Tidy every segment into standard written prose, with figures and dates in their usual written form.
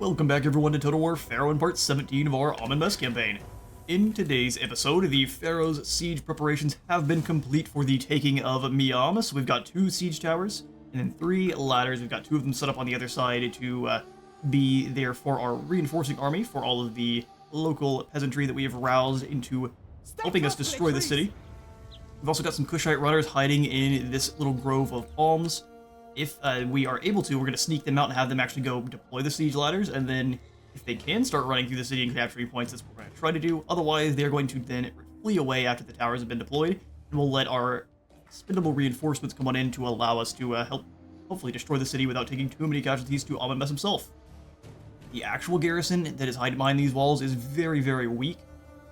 Welcome back everyone to Total War Pharaoh in part 17 of our Amenmesse campaign. In today's episode, the Pharaoh's siege preparations have been complete for the taking of MIAM, so we've got 2 siege towers, and then 3 ladders. We've got 2 of them set up on the other side to be there for our reinforcing army, for all of the local peasantry that we have roused into helping us destroy the city. We've also got some Kushite runners hiding in this little grove of palms. If we are able to, we're going to sneak them out and have them actually go deploy the siege ladders, and then if they can start running through the city and capturing points, that's what we're going to try to do. Otherwise, they're going to then flee away after the towers have been deployed, and we'll let our expendable reinforcements come on in to allow us to help hopefully destroy the city without taking too many casualties to Amenmesse himself. The actual garrison that is hiding behind these walls is very, very weak,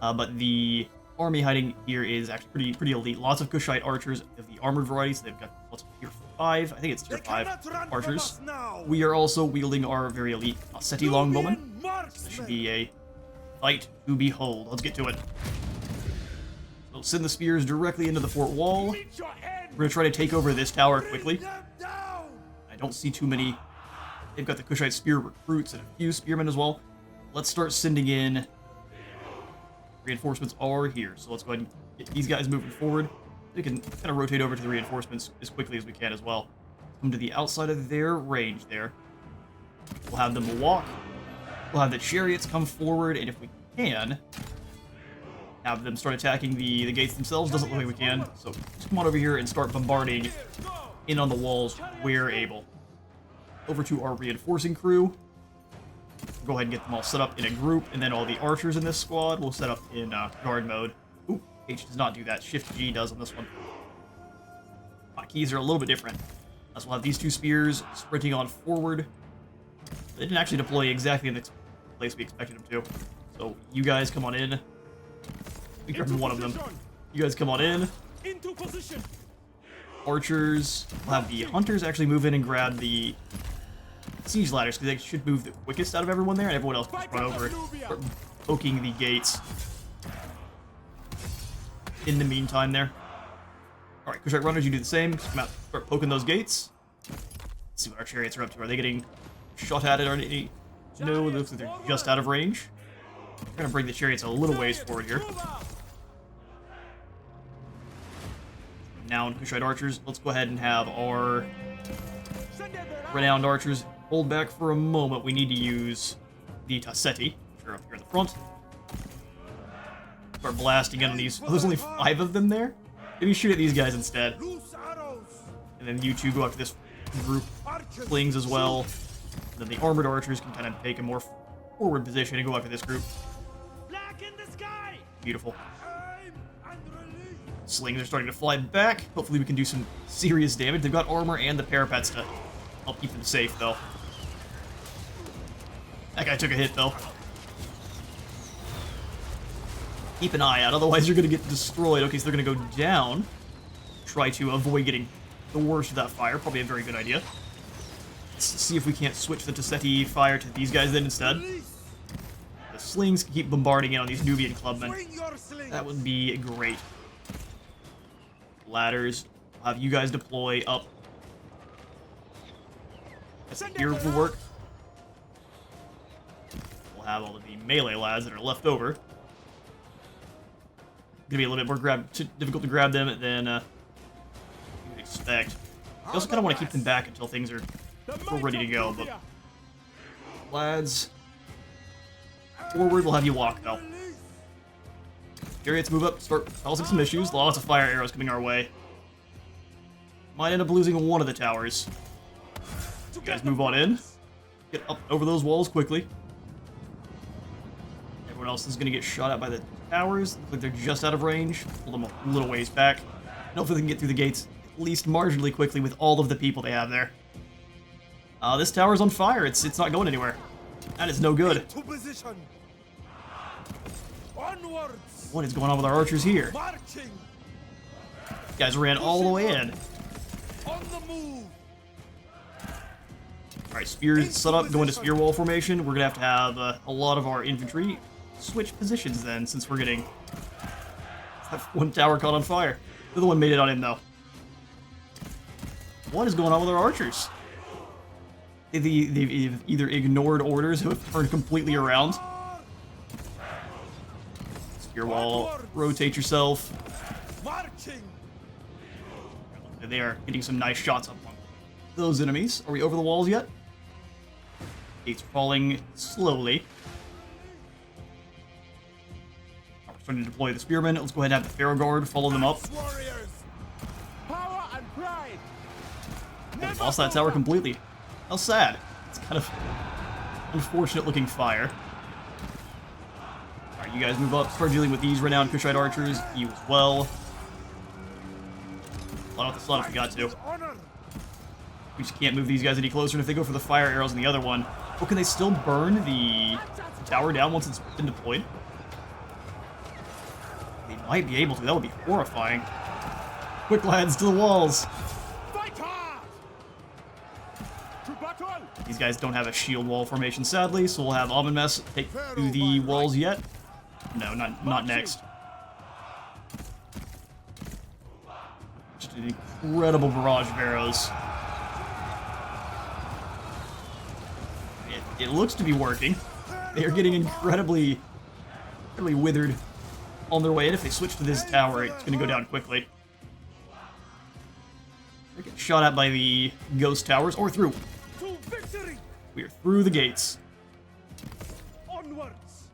but the army hiding here is actually pretty elite. Lots of Kushite archers of the armored variety, so they've got lots of tier 5, I think it's tier 5 archers. We are also wielding our very elite Seti longbowmen. This should be a fight to behold. Let's get to it. So send the spears directly into the fort wall. We're going to try to take over this tower quickly. I don't see too many. They've got the Kushite spear recruits and a few spearmen as well. Let's start sending in. Reinforcements are here, so let's go ahead and get these guys moving forward. We can kind of rotate over to the reinforcements as quickly as we can as well. Come to the outside of their range there. We'll have them walk. We'll have the chariots come forward, and if we can, have them start attacking the gates themselves. Doesn't look like we can, so just come on over here and start bombarding in on the walls where able. Over to our reinforcing crew. Go ahead and get them all set up in a group, and then all the archers in this squad will set up in guard mode. Ooh, H does not do that. Shift G does on this one. Keys are a little bit different. So we'll have these 2 spears sprinting on forward. They didn't actually deploy exactly in the place we expected them to. So you guys come on in. We grabbed one of them. You guys come on in. Into position. Archers. We'll have the hunters actually move in and grab the siege ladders, because they should move the quickest out of everyone there, and everyone else can just run over and start poking the gates. In the meantime there. Alright, Kushite runners, you do the same. Just come out, start poking those gates. Let's see what our chariots are up to. Are they getting shot at it? Or any? No, it looks like they're just out of range. We're going to bring the chariots a little ways forward here. Now in Kushite archers, let's go ahead and have our renowned archers hold back for a moment. We need to use the Tasseti, which are up here in the front. Start blasting in on these. Oh, there's only 5 of them there? Maybe shoot at these guys instead. And then you 2 go after this group. Slings as well. And then the armored archers can kind of take a more forward position and go after this group. Beautiful. Slings are starting to fly back. Hopefully we can do some serious damage. They've got armor and the parapets to help keep them safe, though. That guy took a hit, though. Keep an eye out, otherwise you're going to get destroyed. Okay, so they're going to go down. Try to avoid getting the worst of that fire. Probably a very good idea. Let's see if we can't switch the Tasseti fire to these guys then instead. The slings can keep bombarding in on these Nubian clubmen. That would be great. Ladders. I'll have you guys deploy up. Here will work. We'll have all of the melee lads that are left over. Gonna be a little bit more difficult to grab them than you would expect. I also kind of want to keep them back until things are ready to go. But lads, forward. We'll have you walk though. Chariots move up, start causing some issues. Lots of fire arrows coming our way. Might end up losing one of the towers. You guys move on in. Get up over those walls quickly. Everyone else is going to get shot at by the towers. Looks like they're just out of range. Pull them a little ways back. And hopefully they can get through the gates at least marginally quickly with all of the people they have there. This tower's on fire. It's not going anywhere. That is no good. What is going on with our archers here? You guys ran all the way in. Alright, spears set up, go into spear wall formation. We're going to have a lot of our infantry switch positions then, since we're getting that one tower caught on fire. The other one made it on him, though. What is going on with our archers? They've either ignored orders or have turned completely around. Spear wall, rotate yourself. And they are getting some nice shots up on those enemies. Are we over the walls yet? Gates are falling slowly. We're starting to deploy the spearmen. Let's go ahead and have the Pharaoh guard follow them up. They lost that tower completely. How sad. It's kind of unfortunate looking fire. Alright, you guys move up. Start dealing with these renowned Kushite archers. You as well. Slot out the slot if we got to. We just can't move these guys any closer, and if they go for the fire arrows in the other one... Oh, can they still burn the tower down once it's been deployed? They might be able to. That would be horrifying. Quick, lads, to the walls! These guys don't have a shield wall formation, sadly, so we'll have Amenmesse take to the walls yet. No, not next. Just an incredible barrage of arrows. It looks to be working. They are getting incredibly withered on their way in. If they switch to this tower, it's going to go down quickly. They get shot at by the ghost towers, or through. We are through the gates. Onwards.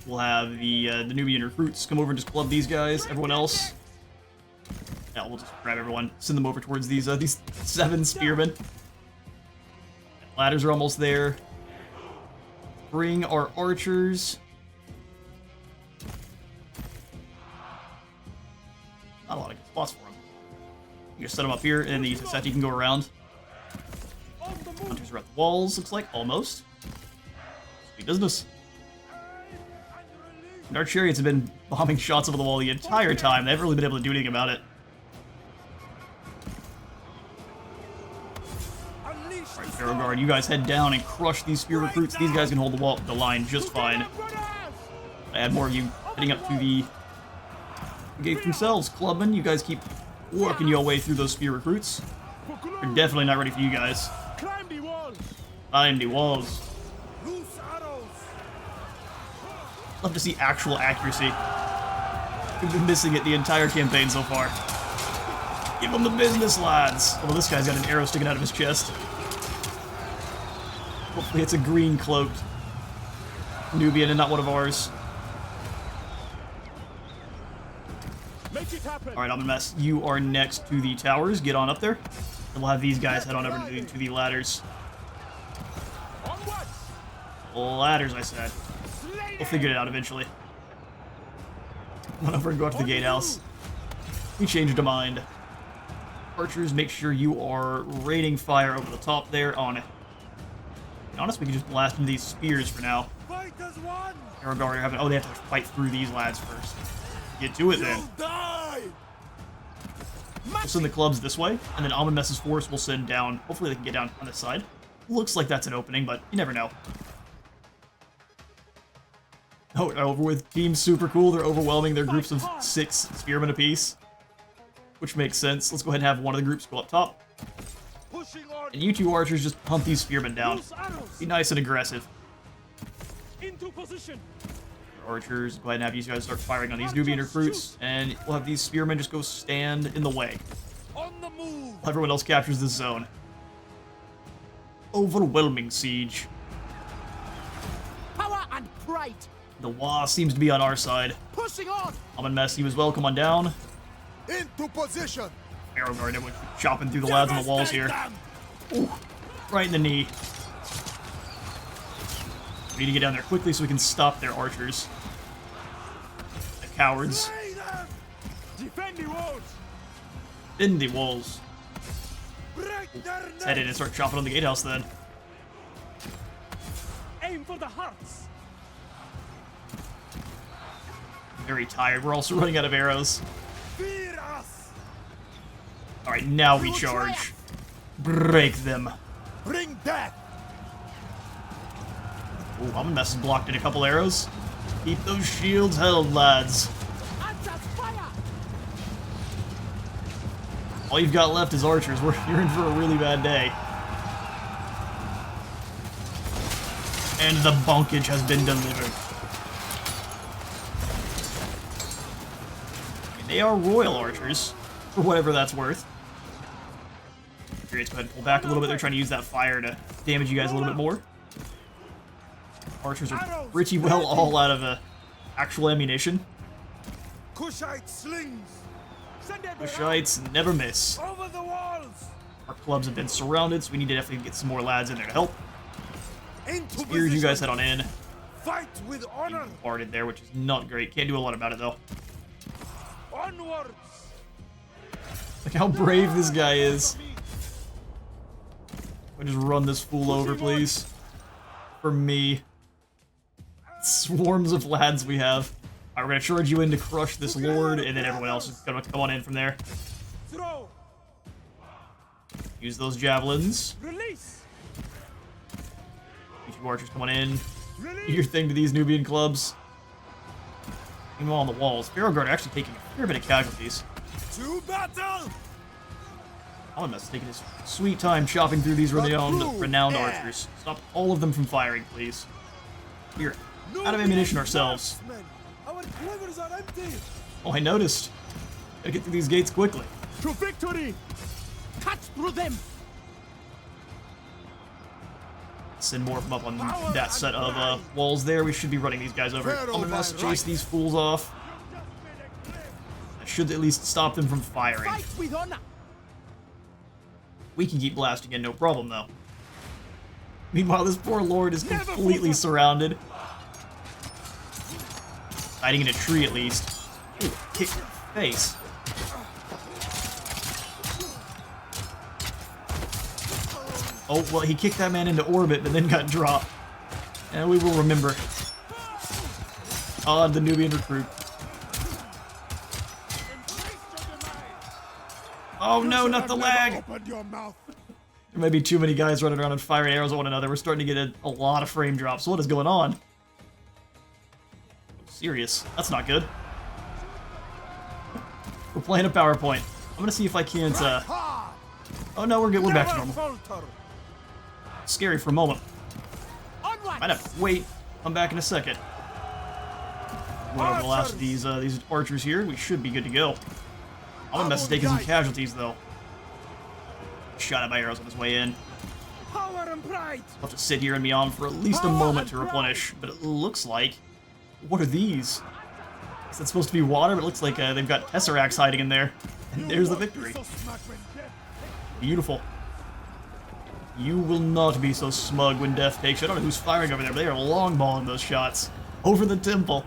We'll have the Nubian recruits come over and just club these guys. Everyone else, yeah, we'll just grab everyone, send them over towards these 7 spearmen. Ladders are almost there. Bring our archers. Not a lot of good spots for them. You just set them up here, and the Seti can go around. Hunters are at the walls, looks like, almost. Sweet business. And our chariots have been bombing shots over the wall the entire time. They haven't really been able to do anything about it. Alright, Pharaoh Guard, you guys head down and crush these spear recruits. These guys can hold the line just fine. I had more of you heading up to the gates themselves. Clubmen, you guys keep working your way through those spear recruits. They're definitely not ready for you guys. Climb the walls. Climb the walls. Loose arrows. Love to see actual accuracy. We've been missing it the entire campaign so far. Give them the business, lads. Although this guy's got an arrow sticking out of his chest. Hopefully it's a green cloaked Nubian and not one of ours. Make it happen. Alright, Amenmesse, you are next to the towers. Get on up there. And we'll have these guys head on over to the ladders. Onwards. Ladders, I said. We'll figure it out eventually. Run over and go up to the gatehouse. We changed our mind. Archers, make sure you are raining fire over the top there on it. To be honest, we can just blast into these spears for now. Fight as one. Pharaoh Guard are having... Oh, they have to fight through these lads first. Get to it then. Die. We'll send the clubs this way, and then Amenmesse's force will send down. Hopefully they can get down on this side. Looks like that's an opening, but you never know. Oh, over with. Team's super cool. They're overwhelming. They're groups of 6 spearmen apiece, which makes sense. Let's go ahead and have one of the groups go up top. And you 2 archers just hunt these spearmen down. Be nice and aggressive. Into position. Archers, go ahead and have these guys start firing on these Nubian recruits, and we'll have these spearmen just go stand in the way. On the move. Everyone else captures this zone. Overwhelming siege. Power and pride. The Wa seems to be on our side. Pushing on. Amenmesse, you as well. Come on down. Into position. Pharaoh Guard, everyone chopping through the lads on the walls here. Ooh, right in the knee. We need to get down there quickly so we can stop their archers. The cowards. Defend the walls. In the walls. Break their Let's head in and start chopping on the gatehouse then. Aim for the hearts. Very tired. We're also running out of arrows. Fear us. Alright, now we charge. Break them. Bring death. Ooh, Amenmesse is blocked in a couple arrows. Keep those shields held, lads. Answers fire. All you've got left is archers. You're in for a really bad day. And the bonkage has been delivered. They are royal archers, for whatever that's worth. Let's go ahead and pull back a little bit. They're trying to use that fire to damage you guys a little bit more. Archers are pretty well all out of actual ammunition. Kushite slings. Kushites never miss. Over the walls. Our clubs have been surrounded, so we need to definitely get some more lads in there to help. Into Spears, you guys head on in. Fight with honor. Bombarded there, which is not great. Can't do a lot about it though. Onwards. Look how brave this guy is. We'll just run this fool over, please. For me. Swarms of lads we have. Alright, we're gonna charge you in to crush this lord, and then everyone else is gonna come on in from there. Throw. Use those javelins. Release. You two archers come on in. Release. Do your thing to these Nubian clubs. Meanwhile, on the walls, Pharaoh Guard are actually taking a fair bit of casualties. To battle. Amenmesse is taking his sweet time chopping through these renowned archers. Stop all of them from firing, please. We're out of ammunition ourselves. Our clovers are empty. Oh, I noticed. Gotta get through these gates quickly. To victory. Cut through them. Send more of them up on that set of walls there. We should be running these guys over. Amenmesse, chase these fools off. That should at least stop them from firing. Fight with honor. We can keep blasting in, no problem, though. Meanwhile, this poor lord is completely surrounded. Hiding in a tree, at least. Ooh, kick in the face. Oh, well, he kicked that man into orbit, but then got dropped. And we will remember. Ah, the Nubian recruit. Oh no, not the lag! There may be too many guys running around and firing arrows at one another. We're starting to get a lot of frame drops. What is going on? Serious. That's not good. We're playing a PowerPoint. I'm gonna see if I can't, Oh no, we're good. We're back to normal. Scary for a moment. Might have to wait. Come back in a second. One of the last of these archers here. We should be good to go. Amenmesse is taking some casualties, though. Shot at my arrows on his way in. Power and pride. I'll have to sit here in MIAM for at least a moment to replenish, but it looks like... What are these? Is that supposed to be water? But it looks like they've got tesseracts hiding in there. And there's the victory. Beautiful. You will not be so smug when death takes you. I don't know who's firing over there, but they are longballing those shots. Over the temple.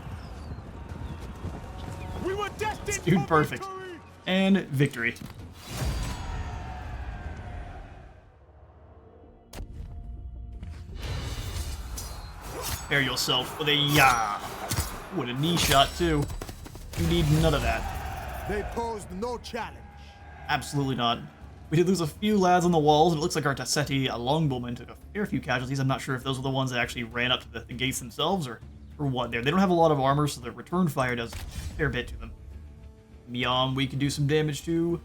We were destined Dude, perfect. And victory. Prepare yourself with a yah. What a knee shot, too. You need none of that. They posed no challenge. Absolutely not. We did lose a few lads on the walls, and it looks like our Tassetti longbowmen took a fair few casualties. I'm not sure if those were the ones that actually ran up to the gates themselves, or what. They don't have a lot of armor, so the return fire does a fair bit to them. MIAM, we can do some damage to.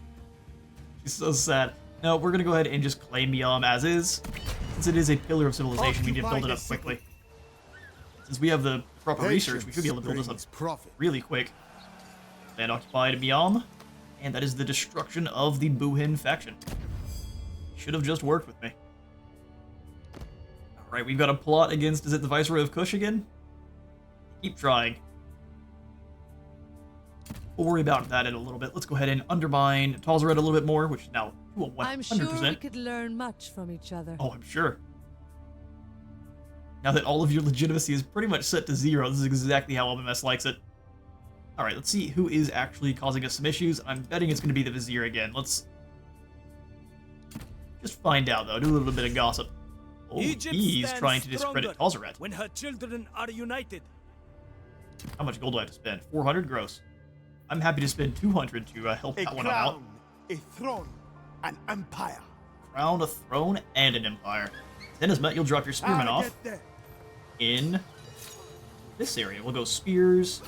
It's so sad. No, we're gonna go ahead and just claim MIAM as is. Since it is a pillar of civilization, we need to build it up quickly. Since we have the proper research, we should be able to build this up really quick. Land occupied MIAM, and that is the destruction of the Buhin faction. Should have just worked with me. Alright, we've got a plot against, is it the Viceroy of Kush again? Keep trying. We'll worry about that in a little bit. Let's go ahead and undermine Tal'Zareth a little bit more, which is now to a 100%. I'm sure we could learn much from each other. Oh, I'm sure. Now that all of your legitimacy is pretty much set to 0, this is exactly how Amenmesse likes it. Alright, let's see who is actually causing us some issues. I'm betting it's going to be the Vizier again. Let's just find out, though. Do a little bit of gossip. Oh, he's trying to discredit Tal'Zareth. When her children are united. How much gold do I have to spend? 400 gross. I'm happy to spend 200 to help that one out. A throne, an empire. Crown, a throne, and an empire. Then as met, you'll drop your spearmen off in this area. We'll go spears.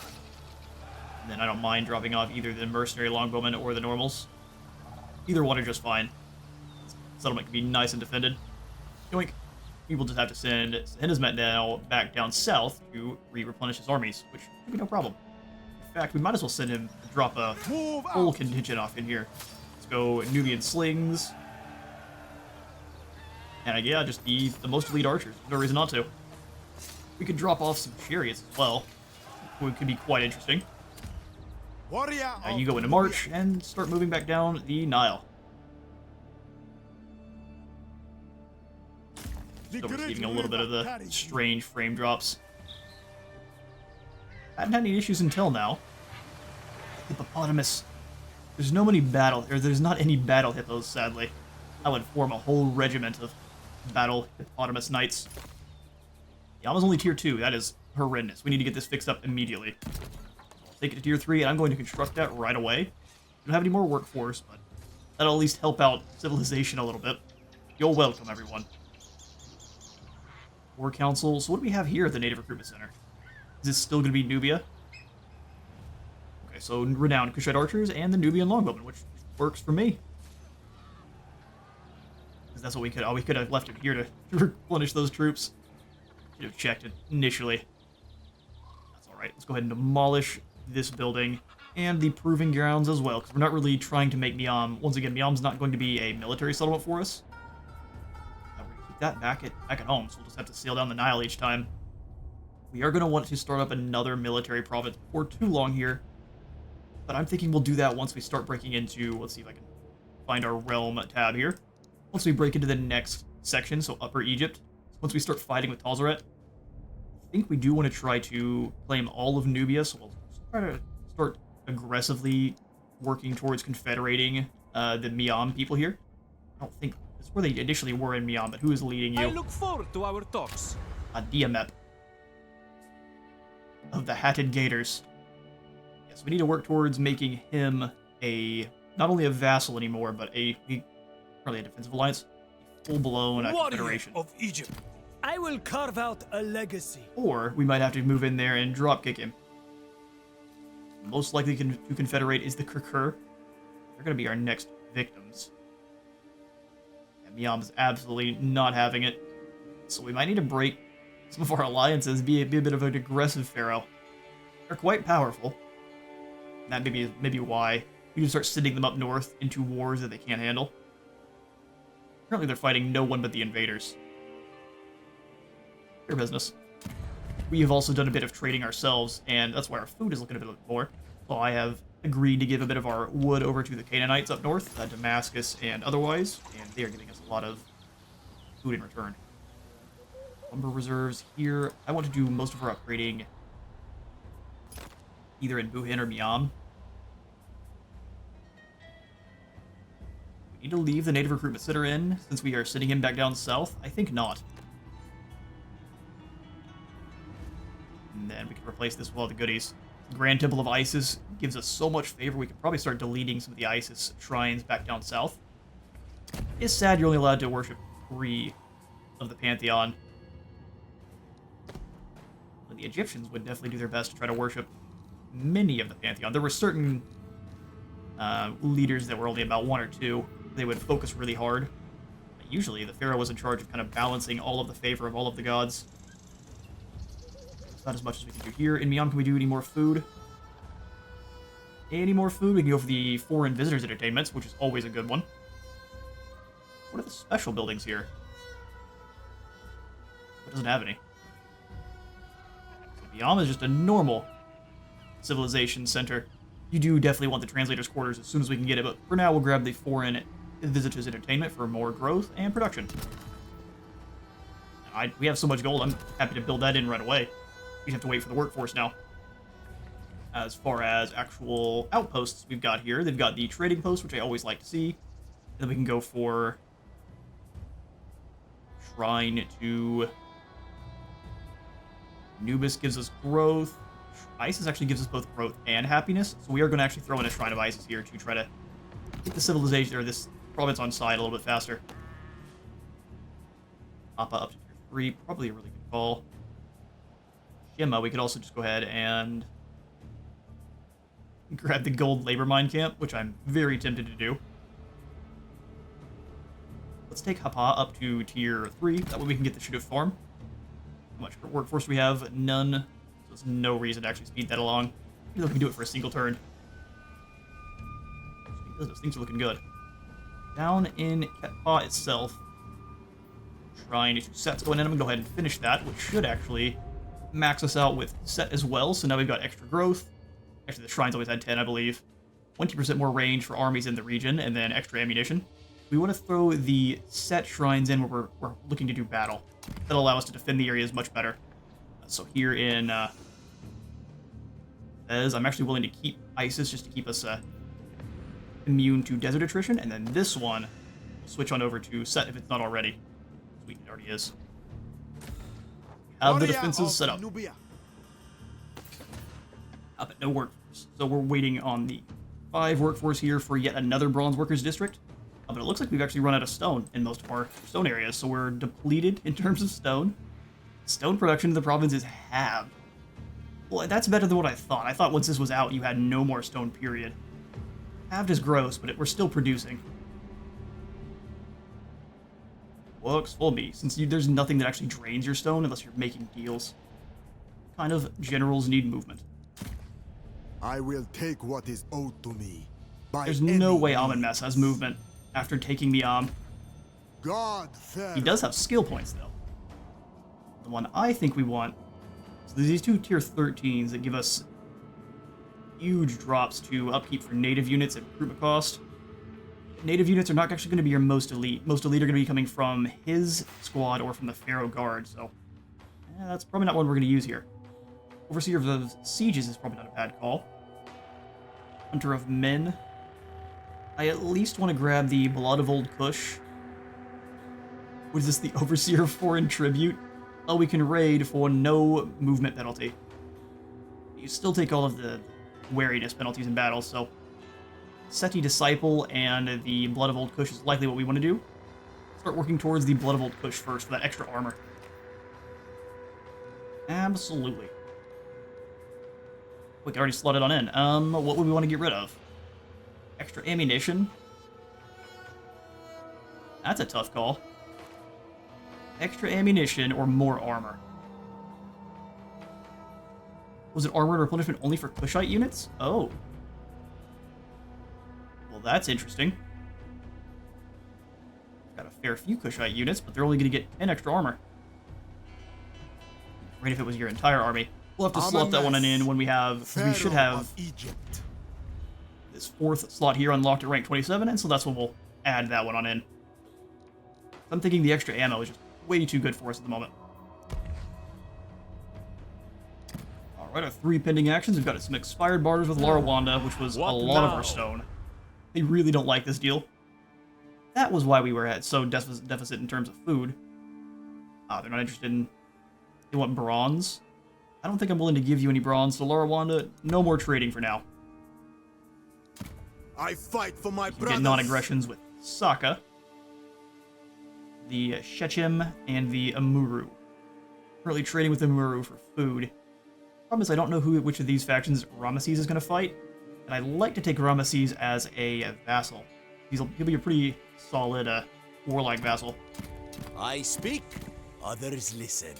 And then I don't mind dropping off either the mercenary longbowmen or the normals. Either one are just fine. Settlement can be nice and defended. Yoink. We will just have to send his men now back down south to replenish his armies, which should be no problem. In fact, we might as well send him to drop a full contingent off in here. Let's go Nubian slings. And yeah, just the most elite archers. No reason not to. We could drop off some chariots as well, which could be quite interesting. Now you go into march and start moving back down the Nile. Still receiving a little bit of the strange frame drops. Hadn't had any issues until now. Hippopotamus. There's not any battle hippos, sadly. I would form a whole regiment of battle hippopotamus knights. Yama's only tier 2. That is horrendous. We need to get this fixed up immediately. I'll take it to tier 3, and I'm going to construct that right away. Don't have any more workforce, but that'll at least help out civilization a little bit. You're welcome, everyone. War Council. So what do we have here at the Native Recruitment Center? Is this still going to be Nubia? Okay, so renowned Kushite archers and the Nubian longbowmen, which works for me. Because that's what we could have left him here to replenish those troops. Should have checked it initially. That's all right. Let's go ahead and demolish this building and the proving grounds as well, because we're not really trying to make MIAM. Once again, MIAM's not going to be a military settlement for us. That back at home, so we'll just have to sail down the Nile each time. We are going to want to start up another military province before too long here, but I'm thinking we'll do that once we start breaking into, let's see if I can find our realm tab here. Once we break into the next section, so Upper Egypt, once we start fighting with Tazaret, I think we do want to try to claim all of Nubia, so we'll try to start aggressively working towards confederating the MIAM people here. I don't think it's where they initially were in MIAM, but who is leading you? I look forward to our talks. Diamep of the Hatted Gators. Yes, we need to work towards making him not only a vassal anymore, but probably a defensive alliance, a full-blown confederation. of Egypt. I will carve out a legacy. Or we might have to move in there and dropkick him. Most likely to confederate is the Kurkur. They're going to be our next victims. MIAM is absolutely not having it. So we might need to break some of our alliances, be a bit of an aggressive pharaoh. They're quite powerful. And that may be why we can start sending them up north into wars that they can't handle. Currently they're fighting no one but the invaders. Their business. We have also done a bit of trading ourselves, and that's why our food is looking a bit more. So I have agreed to give a bit of our wood over to the Canaanites up north, Damascus and otherwise, and they are giving us a lot of food in return. Lumber reserves here. I want to do most of our upgrading either in Buhin or MIAM. We need to leave the Native Recruitment Center in, since we are sending him back down south? I think not. And then we can replace this with all the goodies. Grand Temple of Isis gives us so much favor, we could probably start deleting some of the Isis shrines back down south. It's sad you're only allowed to worship 3 of the Pantheon. But the Egyptians would definitely do their best to try to worship many of the Pantheon. There were certain leaders that were only about 1 or 2. They would focus really hard. But usually the Pharaoh was in charge of kind of balancing all of the favor of all of the gods. Not as much as we can do here. In MIAM, can we do any more food? Any more food? We can go for the foreign visitors entertainments, which is always a good one. What are the special buildings here? It doesn't have any. So MIAM is just a normal civilization center. You do definitely want the translator's quarters as soon as we can get it, but for now we'll grab the foreign visitors entertainment for more growth and production. We have so much gold, I'm happy to build that in right away. We just have to wait for the workforce now. As far as actual outposts we've got here, they've got the trading post, which I always like to see. And then we can go for Shrine to Anubis gives us growth. Isis actually gives us both growth and happiness. So we are going to actually throw in a Shrine of Isis here to try to get the civilization, or this province on side a little bit faster. Appa up to tier 3, probably a really good call. Shima, we could also just go ahead and grab the gold labor mine camp, which I'm very tempted to do. Let's take Hapa up to tier 3. That way we can get the Shoot of Farm. How much workforce we have? None. So there's no reason to actually speed that along. Maybe we can do it for a single turn. Those things are looking good. Down in Ketpa itself, trying to set going in. I'm going to go ahead and finish that, which should actually max us out with set as well. So now we've got extra growth. Actually, the shrines always had 10, I believe. 20% more range for armies in the region, and then extra ammunition. We want to throw the set shrines in where we're looking to do battle. That'll allow us to defend the areas much better. So here in Fez, I'm actually willing to keep Isis just to keep us immune to desert attrition, and then this one will switch on over to set if it's not already. Sweet, it already is. Have the defenses set up. Up at no workforce. So we're waiting on the 5 workforce here for yet another bronze workers district. But it looks like we've actually run out of stone in most of our stone areas, so we're depleted in terms of stone. Stone production in the province is halved. Well, that's better than what I thought. I thought once this was out, you had no more stone, period. Halved is gross, but we're still producing. Works for me, since there's nothing that actually drains your stone unless you're making deals. Kind of generals need movement. I will take what is owed to me. There's no way Amenmesse has movement after taking MIAM. He does have skill points, though. The one I think we want... So there's these 2 tier 13s that give us huge drops to upkeep for native units at recruitment cost. Native units are not actually going to be your most elite. Most elite are going to be coming from his squad or from the Pharaoh Guard, so... that's probably not one we're going to use here. Overseer of the Sieges is probably not a bad call. Hunter of Men. I at least want to grab the Blood of Old Kush. Was this the Overseer of Foreign Tribute? Oh, we can raid for no movement penalty. You still take all of the wariness penalties in battle, so... Seti Disciple and the Blood of Old Kush is likely what we want to do. Start working towards the Blood of Old Kush first for that extra armor. Absolutely. We can already slot it on in. What would we want to get rid of? Extra ammunition. That's a tough call. Extra ammunition or more armor. Was it armor and replenishment only for Kushite units? Oh. Well, that's interesting. Got a fair few Kushite units, but they're only going to get 10 extra armor. Great if it was your entire army. We'll have to slot that one in when we have... We should have this 4th slot here unlocked at rank 27, and so that's when we'll add that one on in. I'm thinking the extra ammo is just way too good for us at the moment. Alright, our 3 pending actions. We've got some expired barters with Lara Wanda, which was a lot of our stone. They really don't like this deal. That was why we were at so deficit in terms of food. They're not interested in... They want bronze. I don't think I'm willing to give you any bronze, so Lara Wanda, no more trading for now. I fight for my brothers. Get non-aggressions with Sokka, the Shechem, and the Amuru. Currently trading with Amuru for food. Problem is I don't know which of these factions Ramesses is going to fight, and I'd like to take Ramesses as a vassal. He'll be a pretty solid warlike vassal. I speak, others listen.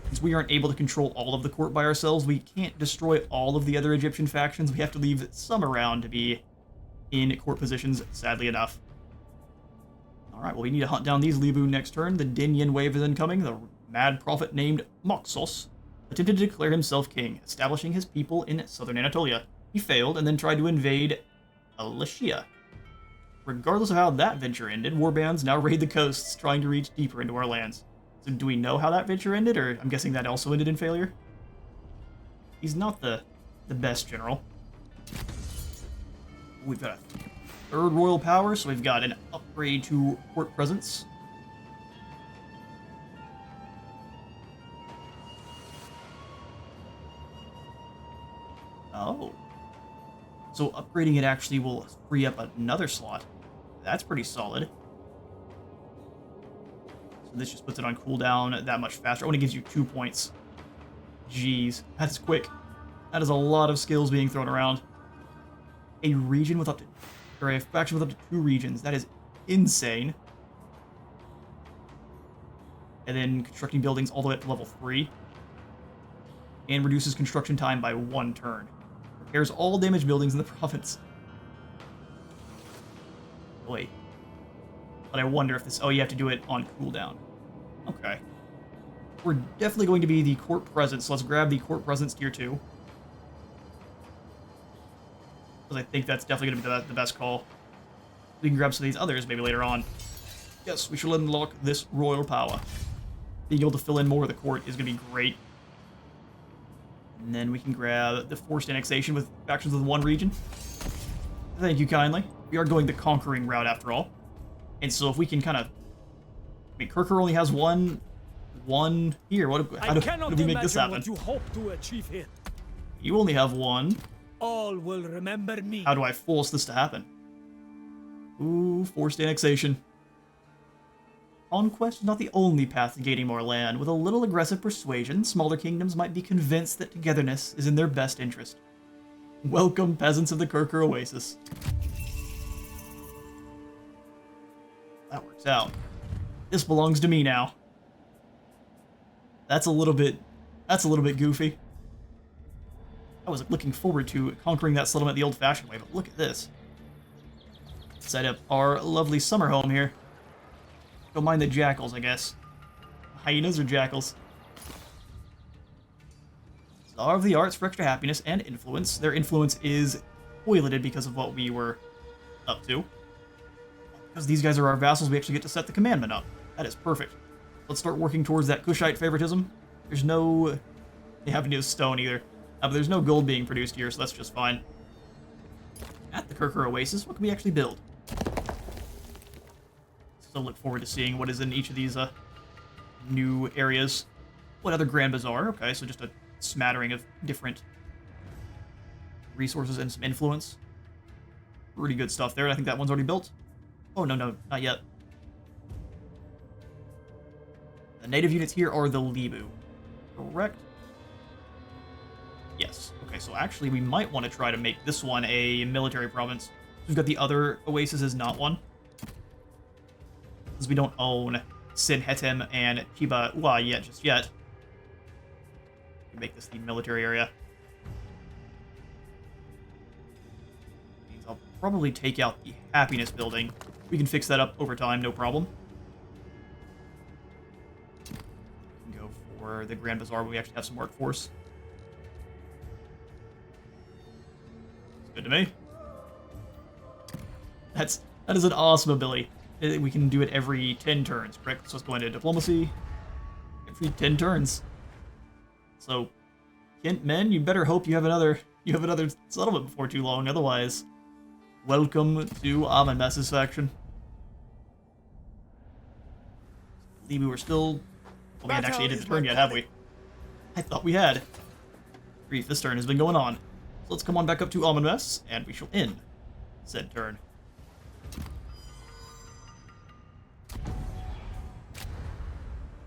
Since we aren't able to control all of the court by ourselves, we can't destroy all of the other Egyptian factions. We have to leave some around to be in court positions, sadly enough. Alright, well, we need to hunt down these Libu next turn. The Dinyan wave is incoming. The mad prophet named Moxos attempted to declare himself king, establishing his people in southern Anatolia. He failed and then tried to invade Alashia. Regardless of how that venture ended, warbands now raid the coasts, trying to reach deeper into our lands. So do we know how that venture ended, or I'm guessing that also ended in failure? He's not the best general. We've got a 3rd royal power, so we've got an upgrade to court presence. Oh. So upgrading it actually will free up another slot. That's pretty solid. So this just puts it on cooldown that much faster. Oh, and it gives you 2 points. Jeez, that's quick. That is a lot of skills being thrown around. A region with up to... Or a faction with up to 2 regions. That is insane. and then constructing buildings all the way up to level 3. And reduces construction time by 1 turn. Repairs all damaged buildings in the province. Wait. But I wonder if this... Oh, you have to do it on cooldown. Okay. We're definitely going to be the court presence, so let's grab the court presence tier 2. Because I think that's definitely going to be the best call. We can grab some of these others maybe later on. Yes, we shall unlock this royal power. Being able to fill in more of the court is going to be great. And then we can grab the forced annexation with factions with 1 region. Thank you kindly. We are going the conquering route after all. And so if we can kind of... I mean, Kirker only has one here. How do we make this happen? What you hope to achieve here. You only have 1. All will remember me. How do I force this to happen? Ooh, forced annexation. Conquest is not the only path to gaining more land. With a little aggressive persuasion, smaller kingdoms might be convinced that togetherness is in their best interest. Welcome, peasants of the Kirker Oasis. That works out. This belongs to me now. That's a little bit goofy. I was looking forward to conquering that settlement the old-fashioned way, but look at this. Set up our lovely summer home here. Don't mind the jackals, I guess. Hyenas or jackals? Star of the Arts for extra happiness and influence. Their influence is toileted because of what we were up to. Because these guys are our vassals, we actually get to set the commandment up. That is perfect. Let's start working towards that Kushite favoritism. There's no... They haven't used stone either. But there's no gold being produced here, so that's just fine. At the Kirker Oasis, what can we actually build? Still look forward to seeing what is in each of these new areas. What other Grand Bazaar? Okay, so just a smattering of different resources and some influence. Pretty good stuff there. I think that one's already built. Oh, no, not yet. The native units here are the Libu. Correct? Yes. Okay, so actually we might want to try to make this one a military province. We've got the other oasis is not one. Because we don't own Sin Hetem and Chiba Ua yet, just yet. We make this the military area. Means I'll probably take out the happiness building. We can fix that up over time, no problem. We can go for the Grand Bazaar when we actually have some workforce. Good to me. That is an awesome ability. We can do it every 10 turns, correct? So let's go into diplomacy. Every 10 turns. So, Kent men, you better hope you have another settlement before too long. Otherwise, welcome to Amenmesse's faction. I believe we were still... Well, we hadn't actually ended the turn yet, have we? I thought we had. Grief, this turn has been going on. So let's come on back up to Amenmesse, and we shall end said turn.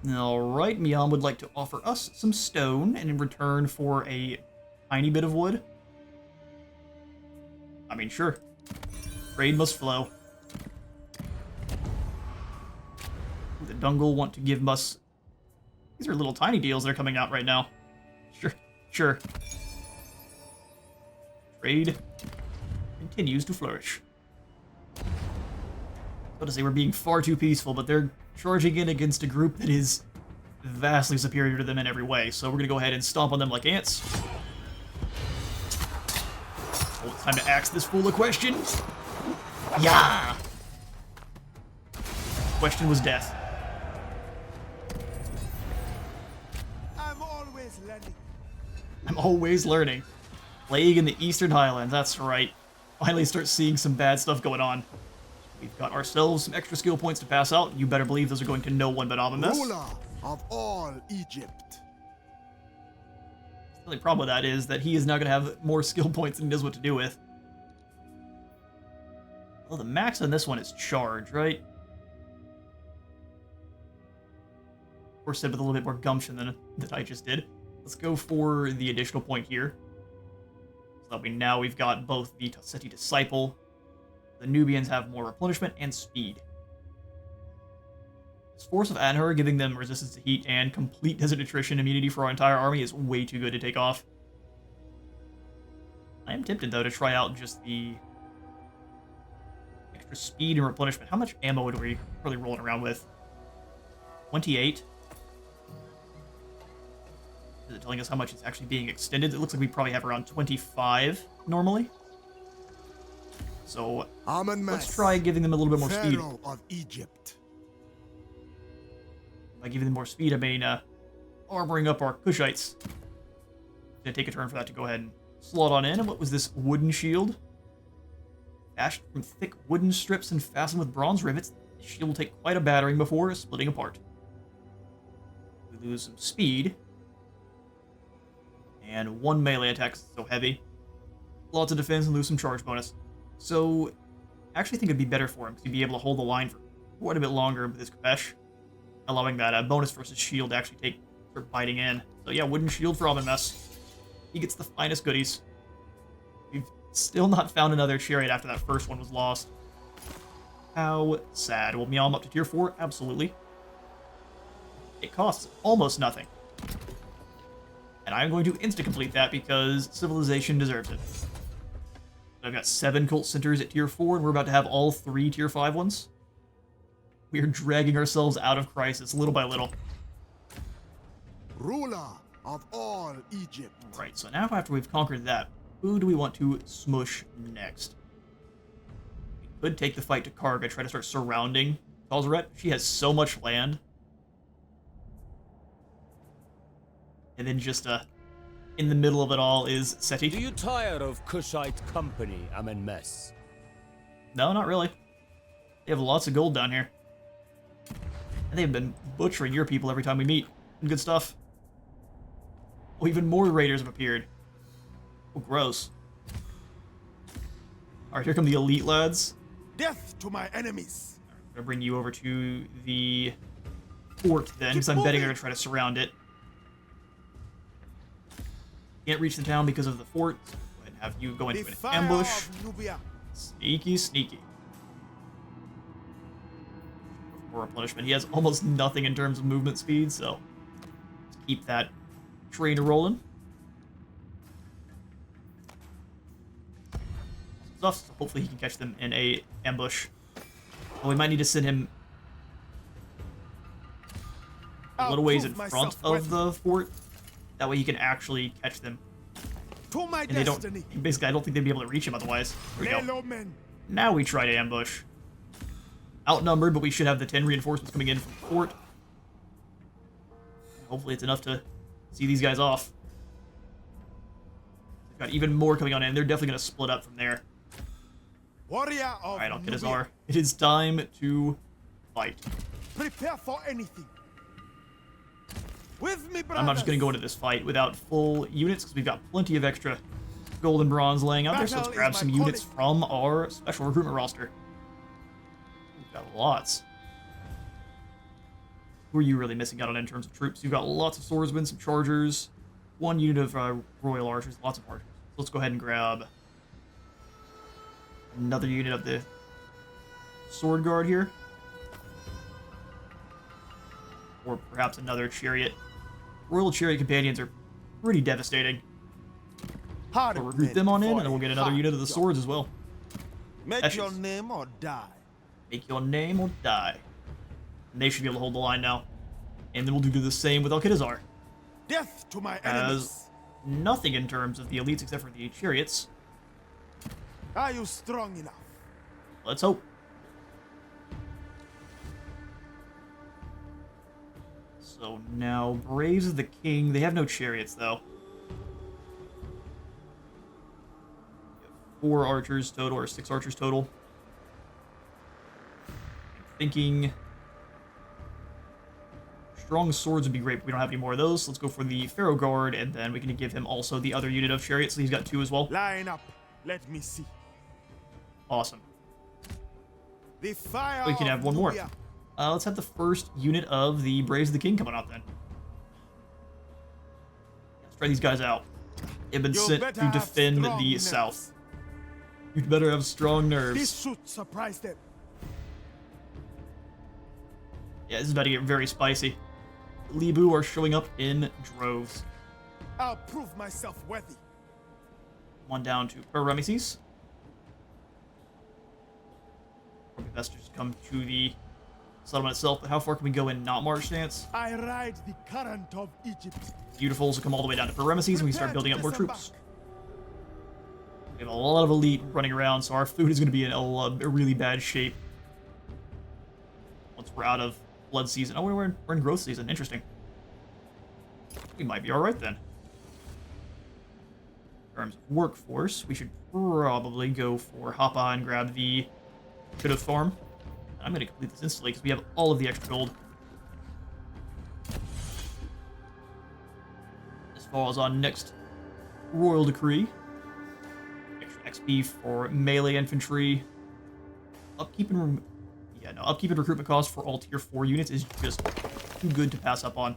Alright, MIAM would like to offer us some stone, and in return for a tiny bit of wood. I mean, sure. Trade must flow. The Dungle want to give us... These are little tiny deals that are coming out right now. Sure. Trade continues to flourish. I was about to say we're being far too peaceful, but they're charging in against a group that is vastly superior to them in every way. So we're gonna go ahead and stomp on them like ants. Oh, it's time to ask this fool a question. Yeah. Question was death. I'm always learning. Plague in the Eastern Highlands, that's right. Finally start seeing some bad stuff going on. We've got ourselves some extra skill points to pass out. You better believe those are going to no one but Amenmesse. Ruler of all Egypt. The only problem with that is that he is now going to have more skill points than he knows what to do with. Well, the max on this one is charge, right? Of course, said with a little bit more gumption than I just did. Let's go for the additional point here. So that we've got both the Tasseti Disciple. The Nubians have more replenishment and speed. This Force of Anhur giving them resistance to heat and complete desert attrition immunity for our entire army is way too good to take off. I am tempted, though, to try out just the extra speed and replenishment. How much ammo are we really rolling around with? 28. Is it telling us how much it's actually being extended? It looks like we probably have around 25 normally. So Amenmesse, let's try giving them a little bit more speed. Pharaoh of Egypt. By giving them more speed, I mean armoring up our Kushites. Gonna take a turn for that to go ahead and slot on in. And what was this wooden shield? Fashioned from thick wooden strips and fastened with bronze rivets, the shield will take quite a battering before splitting apart. We lose some speed. And one melee attack is so heavy. Lots of defense and lose some charge bonus. So, I actually think it'd be better for him because he'd be able to hold the line for quite a bit longer with his Kapesh, allowing that bonus versus shield to actually start biting in. So yeah, wooden shield for Amenmesse. He gets the finest goodies. We've still not found another chariot after that first one was lost. How sad. Will MIAM up to tier 4? Absolutely. It costs almost nothing. And I'm going to insta-complete that because Civilization deserves it. I've got 7 cult centers at tier 4, and we're about to have all 3 tier 5 ones. We are dragging ourselves out of crisis little by little. Ruler of all Egypt. Right, so now after we've conquered that, who do we want to smush next? We could take the fight to Karga, try to start surrounding Talzaret. She has so much land. And then just, in the middle of it all is Seti. Do you tire of Kushite company, Amenmesse? No, not really. They have lots of gold down here. And they've been butchering your people every time we meet. Good stuff. Oh, even more raiders have appeared. Oh, gross. Alright, here come the elite lads. Death to my enemies. I'm gonna bring you over to the fort then, because I'm betting they're gonna try to surround it. Can't reach the town because of the fort. So go ahead and have you go into an ambush. Sneaky, sneaky. For replenishment, he has almost nothing in terms of movement speed, so let's keep that train rolling. Stuff, so hopefully he can catch them in a ambush. Well, we might need to send him a little ways in front of the fort. That way he can actually catch them. To my and they destiny. don't. Basically, I don't think they'd be able to reach him otherwise. There we go. Men. Now we try to ambush. Outnumbered, but we should have the 10 reinforcements coming in from the fort. Hopefully it's enough to see these guys off. They've got even more coming on in. They're definitely going to split up from there. Warrior of Alright, I'll get Azar. It is time to fight. Prepare for anything. With me, brothers. I'm not just going to go into this fight without full units, because we've got plenty of extra gold and bronze laying out there, so let's grab some units from our special recruitment roster. We've got lots. Who are you really missing out on in terms of troops? You've got lots of swordsmen, some chargers, 1 unit of royal archers, lots of archers. So let's go ahead and grab another unit of the sword guard here. Or perhaps another chariot. Royal chariot companions are pretty devastating. We'll recruit them on in, and then we'll get another unit of the swords as well. Make your name or die. Make your name or die. And they should be able to hold the line now. And then we'll do the same with Al-Qadazar. Death to my Has enemies. nothing in terms of the elites except for the chariots. Are you strong enough? Let's hope. So now, Braves of the King. They have no chariots, though. 4 archers total, or 6 archers total. I'm thinking strong swords would be great, but we don't have any more of those. So let's go for the Pharaoh Guard, and then we can give him also the other unit of chariots, so he's got 2 as well. Line up. Let me see. Awesome. The fire We can have one more. Nubia. Let's have the first unit of the Braves of the King coming out then. Let's try these guys out. They've been You sent better to have defend strong the nerves. south. You'd better have strong This nerves. should surprise them. Yeah, this is about to get very spicy. Libu are showing up in droves. I'll prove myself worthy. One down to Parameses. Probably best to just come to the settlement itself, but how far can we go in not march stance? I ride the current of Egypt. Beautifuls will come all the way down to Parameses and we start building up more troops. We have a lot of elite running around, so our food is going to be in a really bad shape once we're out of blood season. Oh, we're in growth season. Interesting. We might be alright then. In terms of workforce, we should probably go for Hoppa and grab the bit of farm. I'm going to complete this instantly because we have all of the extra gold. As far as on next Royal Decree. Extra XP for melee infantry. Upkeep and recruitment cost for all tier 4 units is just too good to pass up on.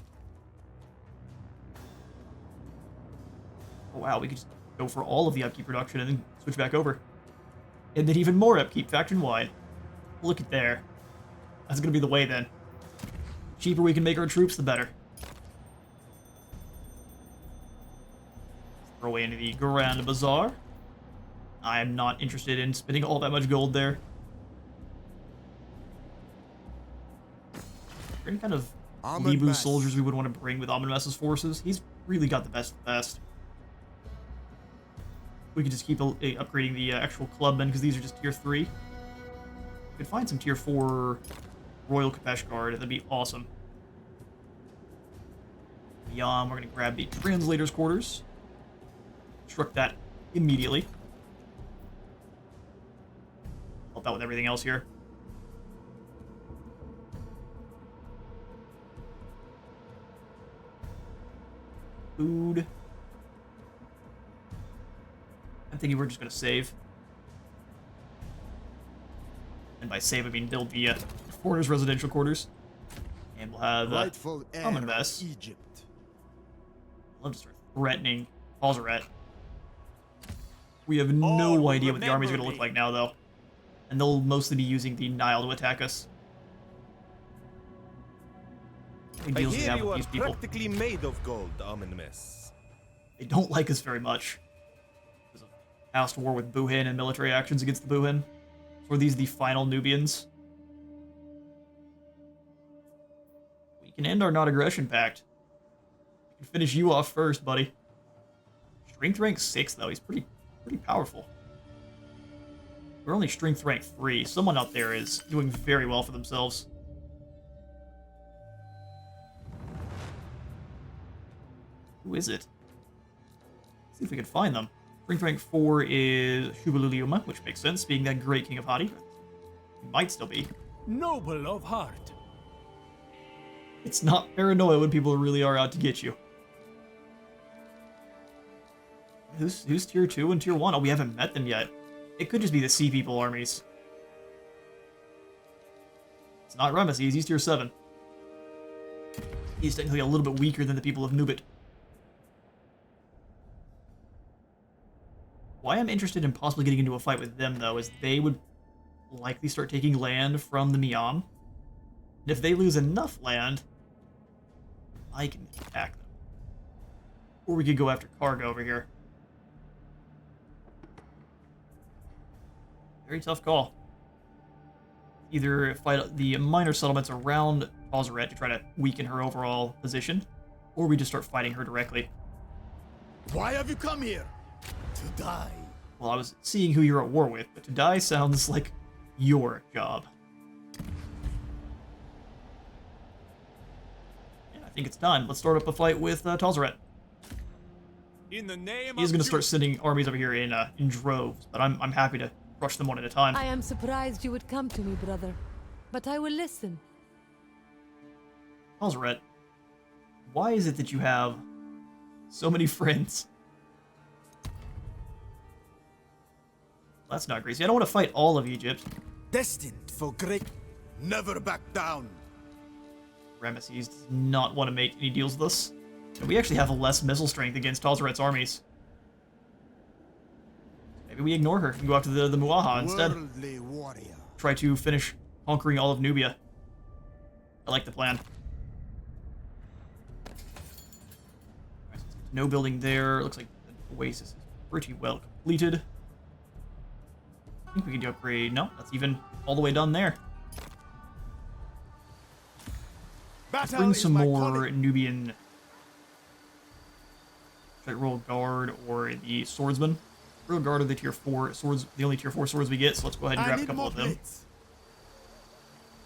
Oh wow, we could just go for all of the upkeep production and then switch back over. And then even more upkeep faction-wide. Look at there. That's gonna be the way then. The cheaper we can make our troops, the better. Throw away into the Grand Bazaar. I am not interested in spending all that much gold there. Is there any kind of Libu soldiers we would want to bring with Amenmesse's forces? He's really got the best of the best. We could just keep upgrading the actual clubmen because these are just tier 3. We could find some tier 4 Royal Kush Guard. That'd be awesome. MIAM, we're going to grab the Translator's Quarters. Construct that immediately. Help out with everything else here. Food. I'm thinking we're just going to save. And by save, I mean build the foreigners' residential quarters. And we'll have Amenmesse. Egypt. I'd love to start threatening Pharoah. We have no idea what the army's going to look like now, though. And they'll mostly be using the Nile to attack us. What deals we have with these people? Practically made of gold, Amenmesse. They don't like us very much. Because of past war with Buhin and military actions against the Buhin. So are these the final Nubians? We can end our non-aggression pact. We can finish you off first, buddy. Strength rank 6, though. He's pretty powerful. We're only strength rank 3. Someone out there is doing very well for themselves. Who is it? Let's see if we can find them. Strength rank 4 is Shubaluliuma, which makes sense, being that great king of Hadi. He might still be. Noble of heart. It's not paranoia when people really are out to get you. Who's tier 2 and tier 1? Oh, we haven't met them yet. It could just be the Sea People armies. It's not Rameses, he's tier 7. He's technically a little bit weaker than the people of Nubit. Why I'm interested in possibly getting into a fight with them, though, is they would likely start taking land from the MIAM. And if they lose enough land, I can attack them. Or we could go after cargo over here. Very tough call. Either fight the minor settlements around Pharoah to try to weaken her overall position, or we just start fighting her directly. Why have you come here? To die. Well, I was seeing who you're at war with, but to die sounds like your job. Yeah, I think it's time. Let's start up a fight with Pharoah. In the name He's of going to start sending armies over here in droves, but I'm happy to crush them one at a time. I am surprised you would come to me, brother. But I will listen. Pharoah, why is it that you have so many friends? That's not great. See, I don't want to fight all of Egypt. Destined for great. Never back down. Rameses does not want to make any deals with us. And we actually have less missile strength against Pharoah's armies. Maybe we ignore her and go after the Muaha instead. Worldly warrior. Try to finish conquering all of Nubia. I like the plan. No building there. Looks like the Oasis is pretty well completed. I think we can upgrade. No, that's even all the way done there. Let's bring some more Nubian. Should I roll guard or the swordsman? Royal guard are the tier 4 swords, the only tier 4 swords we get, so let's go ahead and grab a couple of them.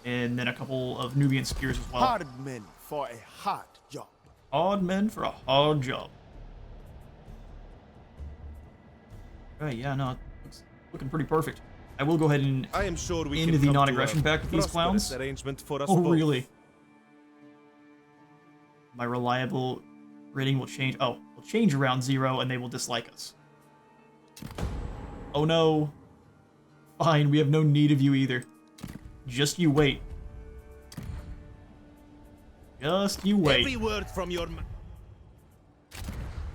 And then a couple of Nubian spears as well. Hard men for a hard job. Hard men for a hard job. Right, yeah, no, it's looking pretty perfect. I will go ahead and I am sure we end can the come to non-aggression a pact with these prosperous clowns. arrangement for us Oh, both. really? My reliable rating will change. Oh, will change around 0, and they will dislike us. Oh no. Fine, we have no need of you either. Just you wait. Just you wait. Every word from your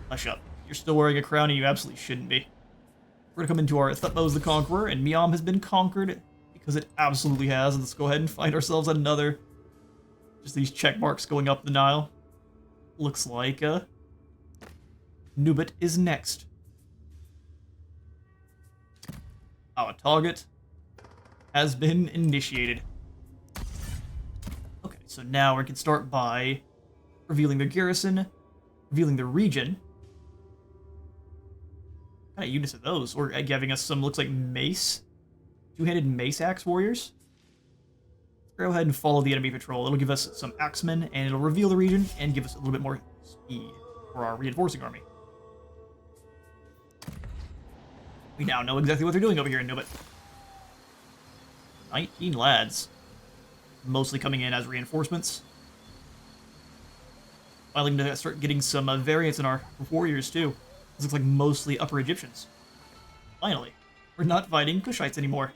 Hush up. You're still wearing a crown and you absolutely shouldn't be. We're gonna come into our Thutmose the Conqueror, and MIAM has been conquered because it absolutely has. And let's go ahead and find ourselves another. Just these check marks going up the Nile. Looks like Nubit is next. Our target has been initiated. Okay, so now we can start by revealing the garrison, revealing the region. What kind of units are those? Or giving us some, looks like mace. Two-handed mace axe warriors. Let's go ahead and follow the enemy patrol. It'll give us some axemen, and it'll reveal the region and give us a little bit more speed for our reinforcing army. We now know exactly what they're doing over here in Nubit. 19 lads. Mostly coming in as reinforcements. Finally going to start getting some variants in our warriors, too. This looks like mostly Upper Egyptians. Finally. We're not fighting Kushites anymore.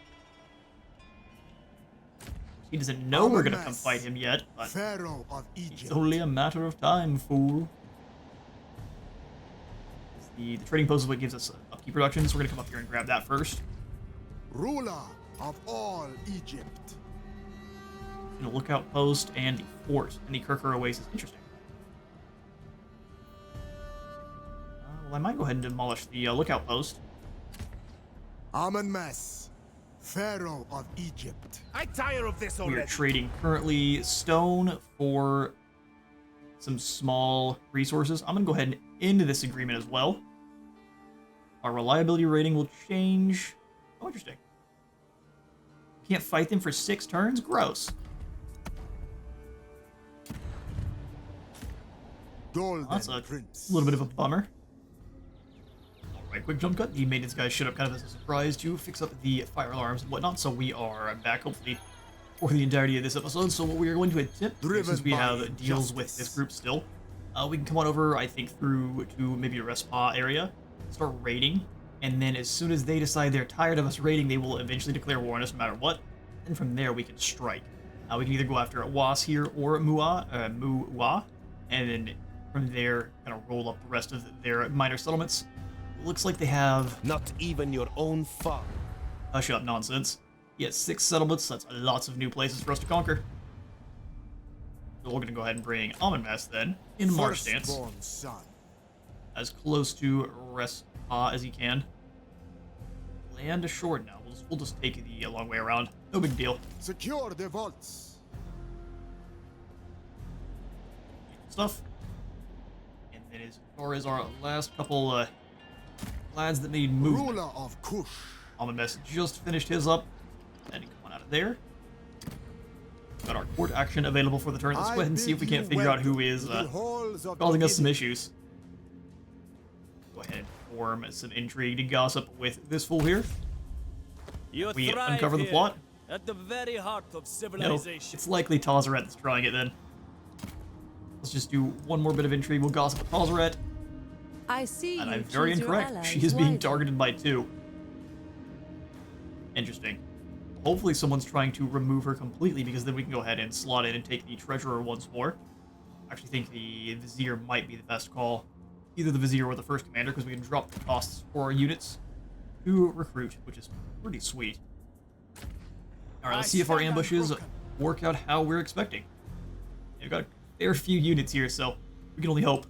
He doesn't know we're going to come fight him yet, but Pharaoh of Egypt. it's only a matter of time, fool. The trading post is what gives us upkeep reduction, so we're going to come up here and grab that first. Ruler of all Egypt. And a lookout post and the fort and the Kirkur Oasis. Interesting. Well, I might go ahead and demolish the lookout post. Amenmesse, Pharaoh of Egypt. I tire of this We are already. trading currently stone for some small resources. I'm going to go ahead and end this agreement as well. Our reliability rating will change. Oh, interesting. Can't fight them for 6 turns? Gross. Golden That's a Prince. little bit of a bummer. Alright, quick jump cut. The maintenance guys showed up kind of as a surprise to fix up the fire alarms and whatnot, so we are back, hopefully, for the entirety of this episode. So what we are going to attempt, since we have deals with this group still, we can come on over, I think, through to maybe a Respa area, start raiding, and then as soon as they decide they're tired of us raiding, they will eventually declare war on us no matter what, and from there we can strike. We can either go after Was here or Muwa, and then from there kind of roll up the rest of their minor settlements. Looks like they have... Not even your own father. Hush up, nonsense. Yes, 6 settlements, that's lots of new places for us to conquer. So we're going to go ahead and bring Amenmesse then, in march stance, Firstborn son. as close to Respa as he can. Land assured now. We'll just take the long way around. No big deal. Secure the vaults. Stuff. And then as far as our last couple lads that made movement, Ruler of Kush. Amenmesse just finished his up. And come on out of there. Got our court action available for the turn. Let's go ahead and see if we can't figure out who is causing us some issues. Go ahead and form some intrigue to gossip with this fool here. You We thrive uncover the here, plot. at the very heart of No, civilization. it's likely Tazeret that's drawing it then. Let's just do one more bit of intrigue. We'll gossip with Tazeret. I see And you I'm very choose your incorrect. allies She is being wisely. targeted by 2. Interesting. Hopefully someone's trying to remove her completely, because then we can go ahead and slot in and take the treasurer once more. I actually think the vizier might be the best call. Either the vizier or the first commander, because we can drop the costs for our units to recruit, which is pretty sweet. Alright, let's see if our ambushes work out how we're expecting. We've got a fair few units here, so we can only hope.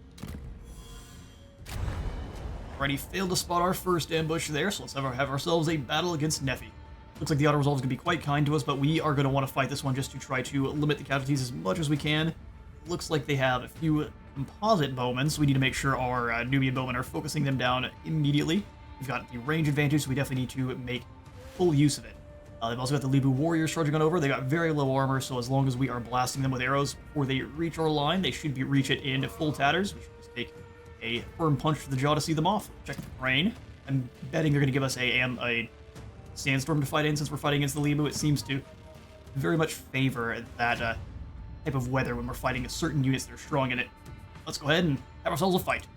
Alrighty, failed to spot our first ambush there, so let's have ourselves a battle against Nephi. Looks like the auto-resolve is going to be quite kind to us, but we are going to want to fight this one just to try to limit the casualties as much as we can. Looks like they have a few composite bowmen, so we need to make sure our Nubian bowmen are focusing them down immediately. We've got the range advantage, so we definitely need to make full use of it. They've also got the Libu warriors charging on over. They got very low armor, so as long as we are blasting them with arrows before they reach our line, they should reach it in full tatters. We should just take a firm punch to the jaw to see them off. Check the terrain. I'm betting they're going to give us a sandstorm to fight in since we're fighting against the Libu. It seems to very much favor that type of weather when we're fighting certain units that are strong in it. Let's go ahead and have ourselves a fight.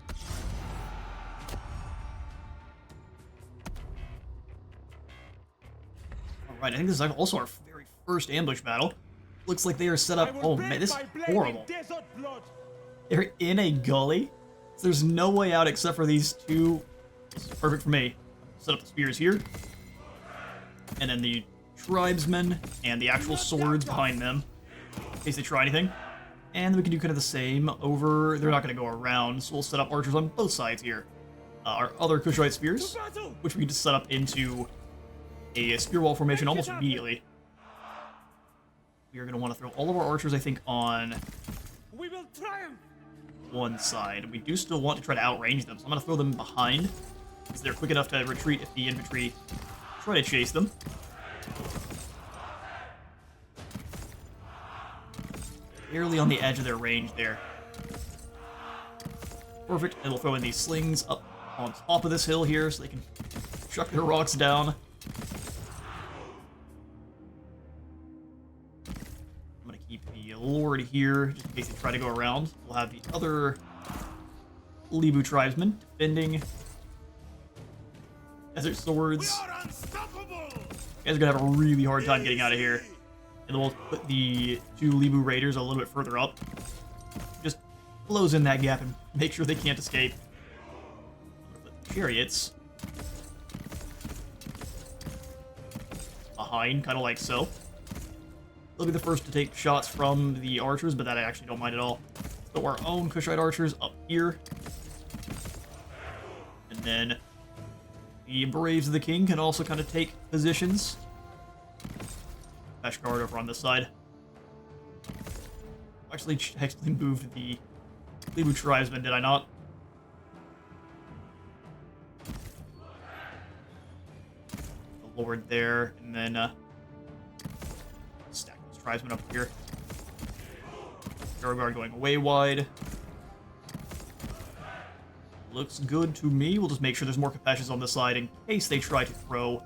Alright, I think this is also our very first ambush battle. Looks like they are set up. Oh man, this is horrible. They're in a gully. So there's no way out except for these two. This is perfect for me. Set up the spears here. And then the tribesmen and the actual swords behind them, in case they try anything. And then we can do kind of the same over... They're not going to go around, so we'll set up archers on both sides here. Our other Kushite spears, which we can just set up into a spear wall formation almost immediately. We are going to want to throw all of our archers, I think, on one side. We do still want to try to outrange them, so I'm going to throw them behind, because they're quick enough to retreat if the infantry try to chase them. Barely on the edge of their range there. Perfect, and we'll throw in these slings up on top of this hill here so they can chuck their rocks down. I'm going to keep the Lord here, just in case they try to go around. We'll have the other Libu tribesmen defending Desert Swords. You guys are going to have a really hard time getting out of here. And then we'll put the two Libu raiders a little bit further up. Just close in that gap and make sure they can't escape. Chariots behind, kind of like so. They'll be the first to take shots from the archers, but that I actually don't mind at all. So our own Kushite archers up here. And then the Braves of the King can also kind of take positions. Guard over on this side. Actually moved the Libu tribesmen, did I not? The Lord there, and then stack those tribesmen up here. Guard going way wide. Looks good to me. We'll just make sure there's more Capeshes on this side in case they try to throw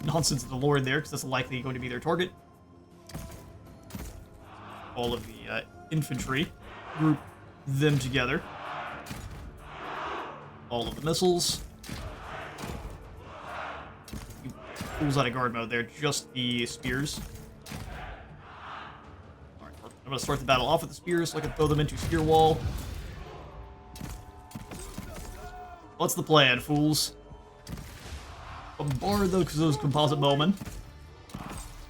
nonsense at the Lord there, because that's likely going to be their target. All of the infantry, group them together. All of the missiles. Fools out of guard mode there, just the spears. Alright, I'm going to start the battle off with the spears so I can throw them into spear wall. What's the plan, fools? Bombard those composite bowmen.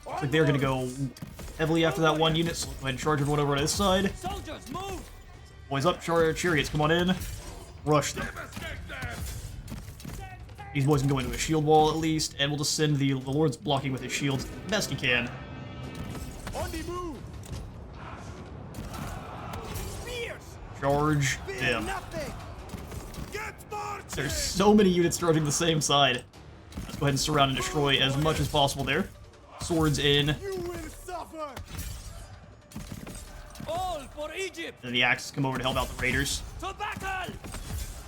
Looks like they're going to go heavily after that one unit, so go ahead and charge everyone over on this side. Soldiers, move! Boys up, chariots, come on in. Rush them. These boys can go into a shield wall at least, and we'll just send the Lord's blocking with his shields the best he can. On the move! Charge them. There's so many units charging the same side. Let's go ahead and surround and destroy as much as possible there. Swords in. All for Egypt! And the axes come over to help out the raiders. To battle!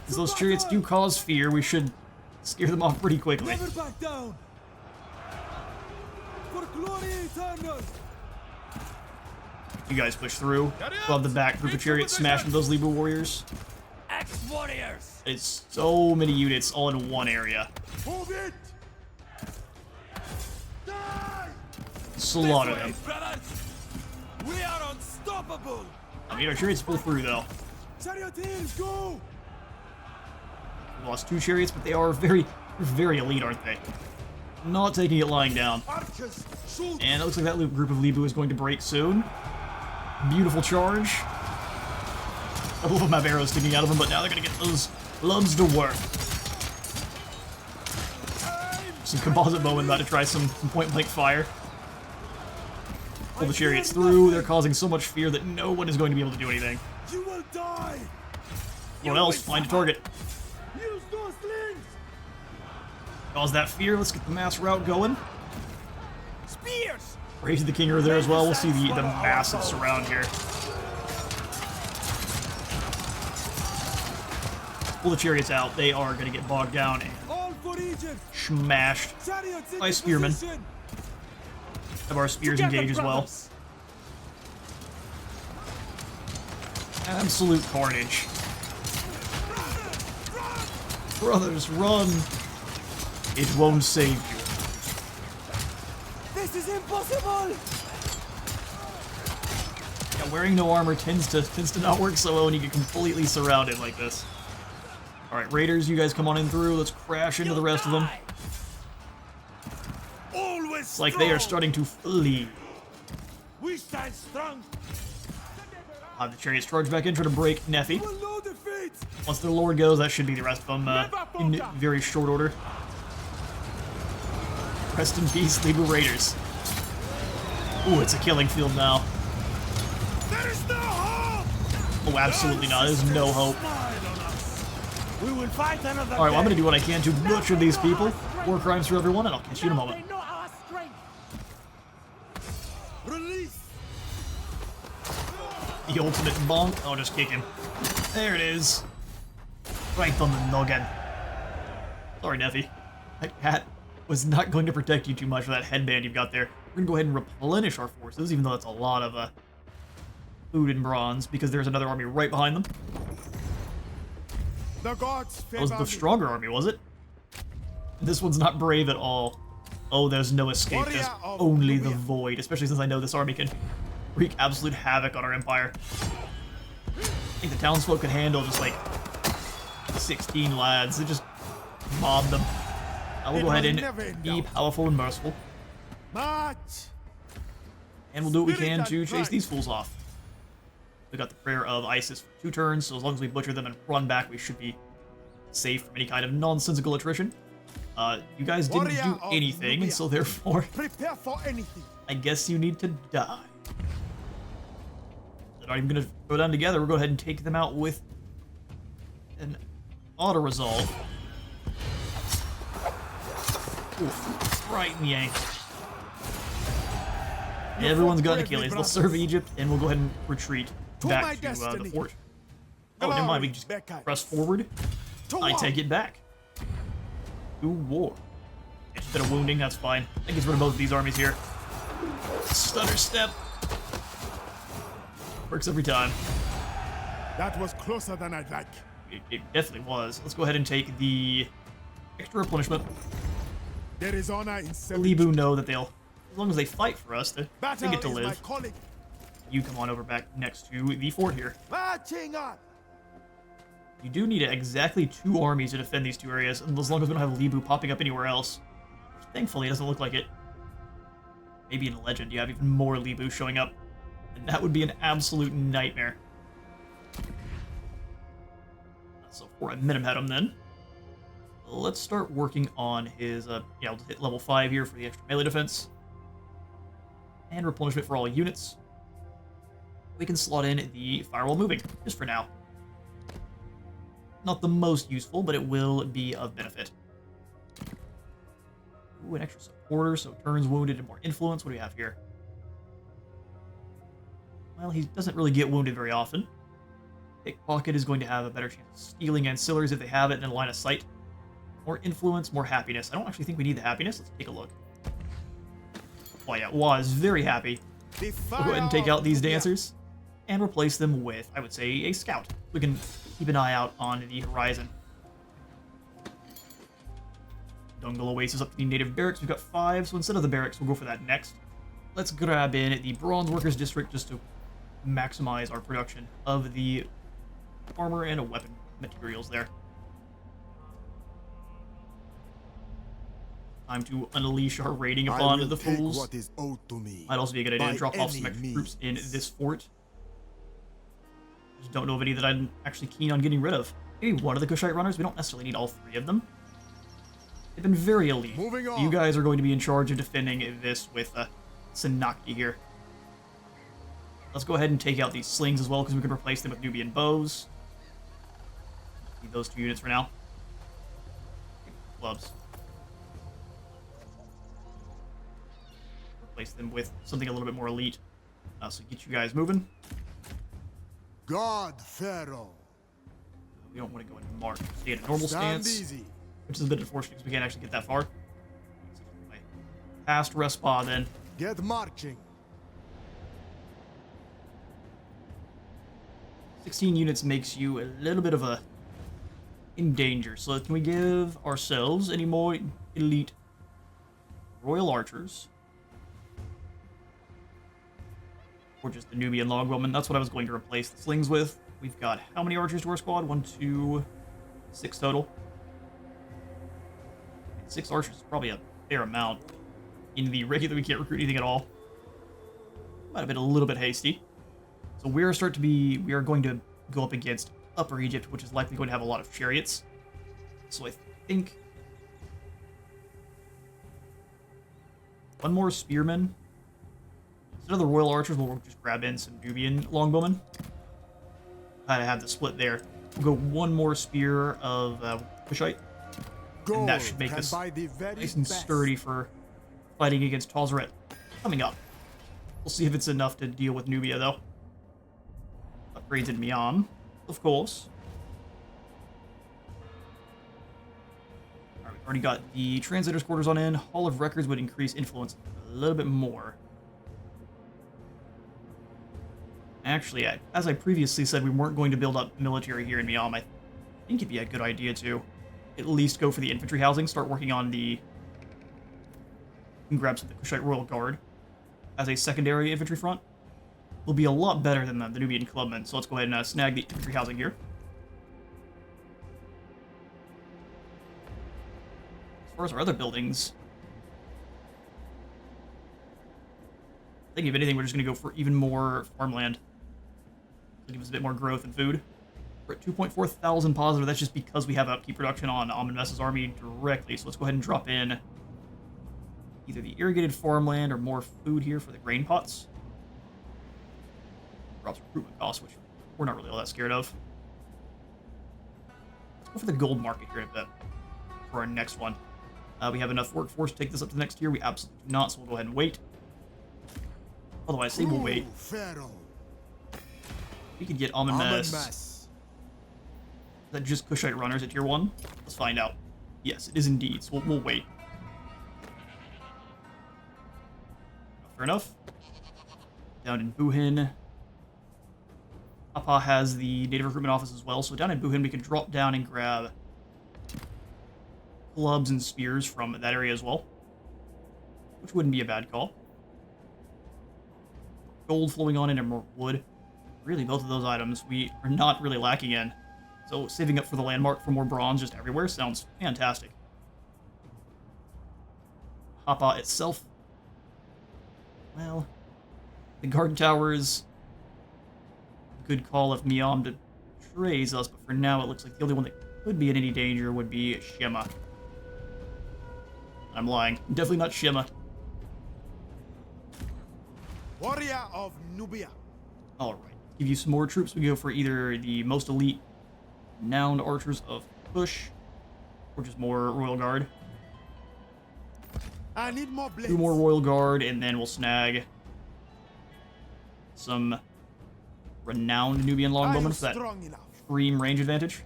As those chariots do cause fear, we should scare them off pretty quickly. Never back down! For glory eternal! You guys push through. Love the back group of chariots smashing those Libu warriors. Ex-warriors! It's so many units all in one area. Hold it! Slaughter them. Brothers! We are unstoppable! I mean, our chariots pull through, though. Charioteers, go! We lost two chariots, but they are very elite, aren't they? Not taking it lying down. Archers, shoot! And it looks like that group of Libu is going to break soon. Beautiful charge. A couple of them have arrows sticking out of them, but now they're gonna get those gloves to work. Some composite bowmen about to try some point-blank fire. Pull the chariots through. They're causing so much fear that no one is going to be able to do anything. You will die! What else? Find a target. Use those slings! Cause that fear. Let's get the mass route going. Spears! Raise the king are there as well. We'll see the massive surround here. Pull the chariots out. They are going to get bogged down and All for Egypt! smashed Chariots by into spearmen. position! Have our spears engaged as well. Absolute carnage. Brothers, run! It won't save you. This is impossible! Yeah, wearing no armor tends to not work so well when you get completely surrounded like this. Alright, raiders, you guys come on in through. Let's crash into the rest of them. Always It's like they are starting to flee. We stand strong! The chariots charge back in, try to break Nephi. Will no defeat! Once their lord goes, that should be the rest of them in very short order. Rest in peace, Libra Raiders. Ooh, it's a killing field now. There is no hope! Oh, absolutely not. There's no hope. We will fight another Alright, well, I'm gonna do what I can to butcher these people. War crimes for everyone, and I'll catch you in a moment. They know our strength! Release! The ultimate bonk. Oh, just kick him. There it is. Right on the noggin. Sorry, Nephi. That cat was not going to protect you too much with that headband you've got there. We're gonna go ahead and replenish our forces, even though that's a lot of food and bronze, because there's another army right behind them. The gods That was favor the me. stronger army, was it? This one's not brave at all. Oh, there's no escape. There's Warrior of only the Kush. void, especially since I know this army can wreak absolute havoc on our empire. I think the townsfolk can handle just like 16 lads. They just mob them. I will It go ahead will and never end be now. powerful and merciful. March! And we'll do what we Spirit can and to chase pride. these fools off. We got the prayer of Isis for 2 turns, so as long as we butcher them and run back, we should be safe from any kind of nonsensical attrition. You guys didn't Warrior do of anything, and Nubia. so therefore, Prepare for anything. I guess you need to die. They're not even gonna go down together. We'll go ahead and take them out with an auto-resolve. Oof, right in the ankle. Everyone's got an bravely, Achilles. They'll brothers. serve Egypt, and we'll go ahead and retreat To my back to the destiny. fort. Oh, never mind. We can just Glory, press forward. To I war. take it back. To war. It's a bit of wounding, that's fine. That gets rid of both of these armies here. Stutter step. Works every time. That was closer than I'd like. It definitely was. Let's go ahead and take the extra replenishment. There is honor in The serving. Libu know that they'll, as long as they fight for us, they Battle get to is my live. calling. You come on over back next to the fort here. Marching on. You do need exactly 2 armies to defend these 2 areas, and as long as we don't have Libu popping up anywhere else. Thankfully, it doesn't look like it. Maybe in Legend you have even more Libu showing up, and that would be an absolute nightmare. So for a minimum head him then. Let's start working on his, yeah, we'll just hit level 5 here for the extra melee defense. And replenishment for all units. We can slot in the firewall moving, just for now. Not the most useful, but it will be of benefit. Ooh, an extra supporter, so turns wounded and more influence. What do we have here? Well, he doesn't really get wounded very often. Pickpocket is going to have a better chance of stealing ancillaries if they have it in a line of sight. More influence, more happiness. I don't actually think we need the happiness. Let's take a look. Oh yeah, was very happy. The We'll go ahead and take fire out these of Nubia. dancers and replace them with, I would say, a scout. We can keep an eye out on the horizon. Dungle Oasis up to the native barracks. We've got 5, so instead of the barracks, we'll go for that next. Let's grab in the Bronze Workers District just to maximize our production of the armor and weapon materials there. Time to unleash our raiding I upon will the take fools. what is owed to me. Might also be a good idea to by drop off some any extra troops in means. this fort. Just don't know of any that I'm actually keen on getting rid of. Maybe one of the Kushite runners. We don't necessarily need all 3 of them. They've been very elite. Moving on. You guys are going to be in charge of defending this with Sanaki here. Let's go ahead and take out these slings as well, because we can replace them with Nubian bows. Need those 2 units for now. Clubs. Replace them with something a little bit more elite. So get you guys moving. God, Pharaoh. We don't want to go into march. Stay at a normal Stand stance, easy. which is a bit unfortunate because we can't actually get that far. Past rest spa then. Get marching. 16 units makes you a little bit of a in danger. So can we give ourselves any more elite royal archers? Or just the Nubian longbowmen? That's what I was going to replace the slings with. We've got how many archers to our squad? 1, 2, 6 total. 6 archers is probably a fair amount. In the regular, we can't recruit anything at all. Might have been a little bit hasty. So we are going to go up against Upper Egypt, which is likely going to have a lot of chariots. So I think one more spearman. Instead of the royal archers, we'll just grab in some Nubian longbowmen. Kind of have the split there. We'll go one more spear of Kushite, and that should make us nice and sturdy for fighting against Tazeret coming up. We'll see if it's enough to deal with Nubia, though. Upgrades in MIAM, of course. Alright, we've already got the Translators' Quarters on in. Hall of Records would increase influence a little bit more. Actually, as I previously said, we weren't going to build up military here in MIAM. I think it'd be a good idea to at least go for the infantry housing, start working on the... and grab some of the Kushite Royal Guard as a secondary infantry front. Will be a lot better than the Nubian clubmen, so let's go ahead and snag the infantry housing here. As far as our other buildings, I think if anything, we're just going to go for even more farmland. To give us a bit more growth and food. We're at 2.4 thousand positive. That's just because we have upkeep production on Amenmesse's army directly. So let's go ahead and drop in either the irrigated farmland or more food here for the grain pots. Drops recruitment costs, which we're not really all that scared of. Let's go for the gold market here in a bit for our next one. We have enough workforce to take this up to the next tier. We absolutely do not, so we'll go ahead and wait. Otherwise, say we'll wait. Pharaoh. We could get Amenmesse. Amenmesse. Is that just Kushite runners at tier 1? Let's find out. Yes, it is indeed, so we'll wait. Fair enough. Down in Buhin. Papa has the native recruitment office as well, so down in Buhin we can drop down and grab clubs and spears from that area as well. Which wouldn't be a bad call. Gold flowing on into more wood. Really, both of those items we are not really lacking in. So saving up for the landmark for more bronze just everywhere sounds fantastic. Hapa itself. Well, the guard towers. Good call if MIAM betrays us, but for now it looks like the only one that could be in any danger would be Shema. I'm lying. Definitely not Shema. Warrior of Nubia. Alright. Give you some more troops. We go for either the most elite renowned archers of Kush, or just more Royal Guard. I need more blades. 2 more Royal Guard, and then we'll snag some renowned Nubian longbowmen for that extreme range advantage.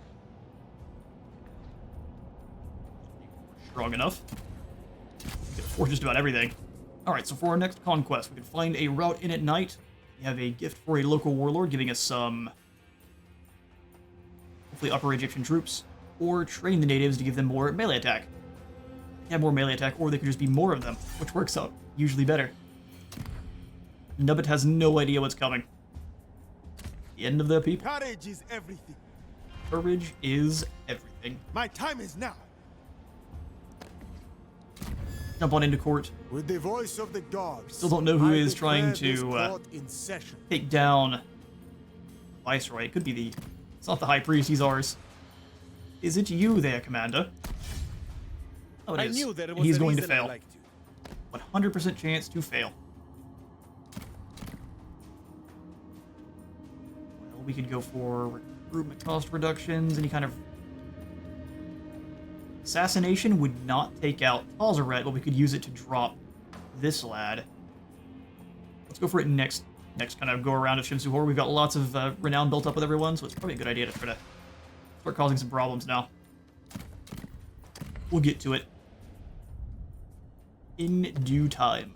Strong enough. We can afford just about everything. Alright, so for our next conquest, we can find a route in at night. We have a gift for a local warlord, giving us some, hopefully, Upper Egyptian troops, or train the natives to give them more melee attack. Have more melee attack, or they could just be more of them, which works out usually better. Nubbit has no idea what's coming. The end of the people. Courage is everything. Courage is everything. My time is now. Jump on into court. With the voice of the gods. Still don't know who I is trying declare this to court in session. take down Viceroy. It could be the... It's not the High Priest, he's ours. Is it you there, Commander? Oh, it I is. knew there And was he's a going to reason I fail. liked you. 100% chance to fail. Well, we could go for recruitment cost reductions, any kind of... Assassination would not take out Talzaret, but we could use it to drop this lad. Let's go for it next kind of go around of Shimsuhor. We've got lots of renown built up with everyone, so it's probably a good idea to try to start causing some problems now. We'll get to it in due time.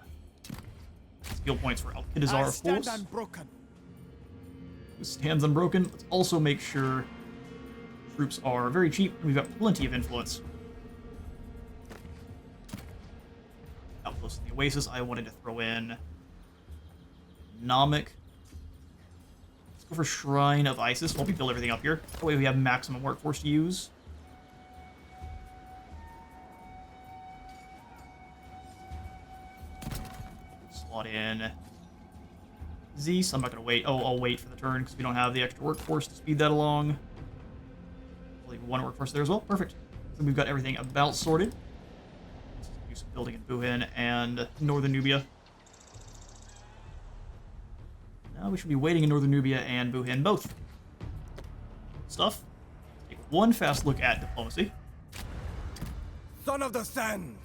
Skill points for Al-Qidazar, of course. unbroken. Who stands unbroken. Let's also make sure troops are very cheap, and we've got plenty of influence. Outpost in the Oasis, I wanted to throw in Namek. Let's go for Shrine of Isis while we build everything up here. That way we have maximum workforce to use. Slot in Zeus. I'm not going to wait. Oh, I'll wait for the turn because we don't have the extra workforce to speed that along. I'll leave one workforce there as well. Perfect. So we've got everything about sorted. Let's do some building in Buhin and Northern Nubia. Now we should be waiting in Northern Nubia and Buhin both. Stuff. Take one fast look at diplomacy. Son of the Sands.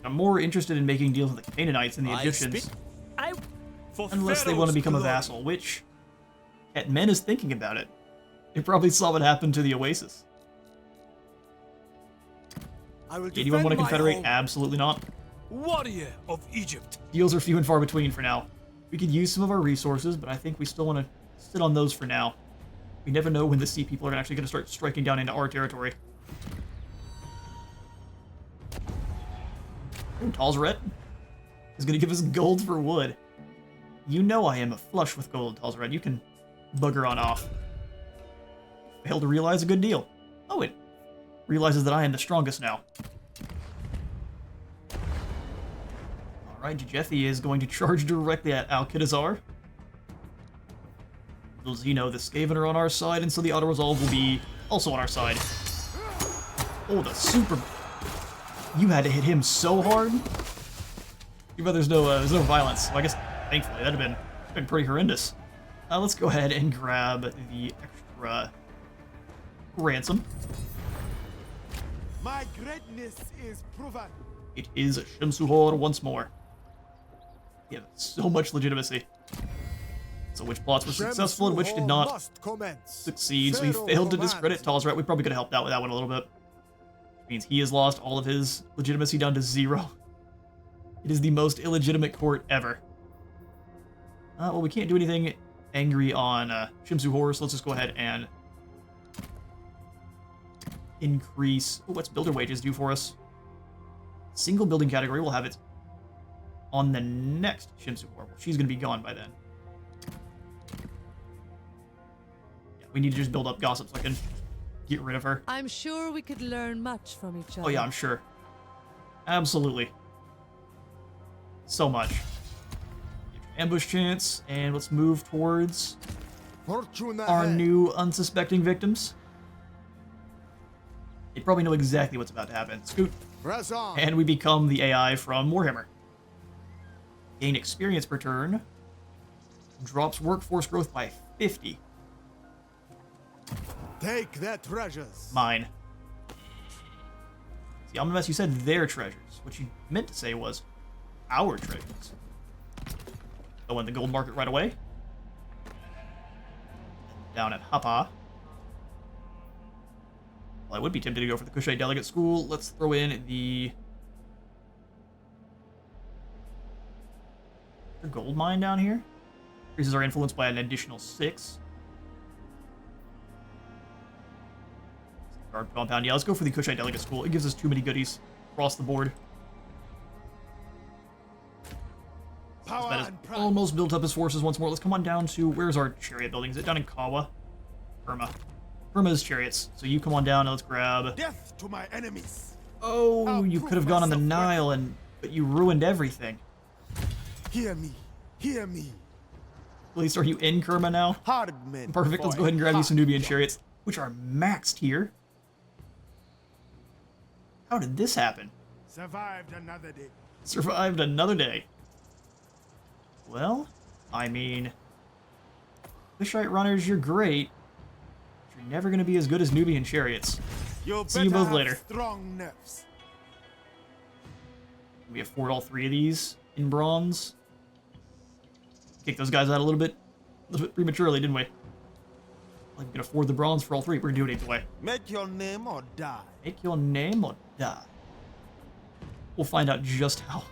I'm more interested in making deals with the Canaanites than the Egyptians. Unless they want to become a vassal, which Men is thinking about it. They probably saw what happened to the Oasis. Anyone want to confederate? Absolutely not. Warrior of Egypt. Deals are few and far between for now. We could use some of our resources, but I think we still want to sit on those for now. We never know when the sea people are actually going to start striking down into our territory. Ooh, Talzaret is going to give us gold for wood. You know I am a flush with gold, Talzaret. You can bugger on off. Failed to realize a good deal. Oh, it realizes that I am the strongest now. Alright, Jethi is going to charge directly at Al-Qidazar. Little does he know, the Skaven are on our side, and so the auto-resolve will be also on our side. Oh, the super... You had to hit him so hard. Too bad there's no violence. Well, I guess, thankfully, that'd have been pretty horrendous. Let's go ahead and grab the extra ransom. My greatness is proven. It is Shimsuhor once more. We have so much legitimacy. So which plots were successful and which did not succeed. So he failed to discredit Talzaret. We probably could have helped out with that one a little bit. Which means he has lost all of his legitimacy down to 0. It is the most illegitimate court ever. Well, we can't do anything angry on Shimsuhor, so let's just go ahead and increase... Oh, what's builder wages do for us? Single building category, we'll have it on the next Shimsuhor. Well, she's going to be gone by then. Yeah, we need to just build up gossip so I can get rid of her. I'm sure we could learn much from each other. Oh yeah, I'm sure. Absolutely. So much. Ambush chance, and let's move towards our new unsuspecting victims. They probably know exactly what's about to happen. Scoot. And we become the AI from Warhammer. Gain experience per turn. Drops workforce growth by 50. Take their treasures. Mine. See, Amenmesse, you said their treasures. What you meant to say was our treasures. Go in the gold market right away. Down at Hapa. Well, I would be tempted to go for the Kushite Delegate School. Let's throw in the gold mine down here. Increases our influence by an additional 6. Guard compound. Yeah, let's go for the Kushite Delegate School. It gives us too many goodies across the board. Power That has and pride. almost built up his forces once more. Let's come on down to... Where's our chariot building? Is it down in Kawa? Irma's chariots. So you come on down and let's grab... Death to my enemies. Oh, you could have gone on the Nile, but you ruined everything. Hear me. Hear me. At least are you in Kerma now? Hard men. Perfect, let's go ahead and grab you some Nubian chariots, which are maxed here. How did this happen? Survived another day. Survived another day. Well, I mean, Kushite runners, you're great. But you're never going to be as good as Nubian chariots. See you both later. Strong nerves. We afford all 3 of these in bronze. Kick those guys out a little bit prematurely, didn't we? Like we can afford the bronze for all 3. We're gonna do it either way. Make your name or die. Make your name or die. We'll find out just how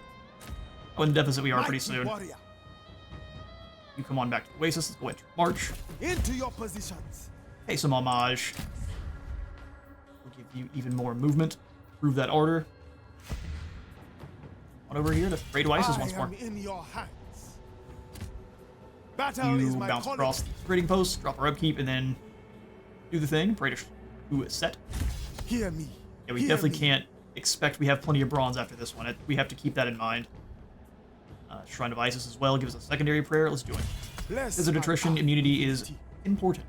in deficit we are pretty soon. Warrior, You come on back to the Oasis. Let's go into March. into your positions. Pay some homage. We'll give you even more movement. Prove that order. On over here to Raid Oasis once more. I am in your hands. Battle is You my bounce calling. across the trading post, drop our upkeep, and then do the thing. Pray to set. Hear me. Yeah, we Hear definitely me. can't expect we have plenty of bronze after this one. We have to keep that in mind. Shrine of Isis as well. Give us a secondary prayer. Let's do it. Bless Desert my attrition immunity is opportunity. important.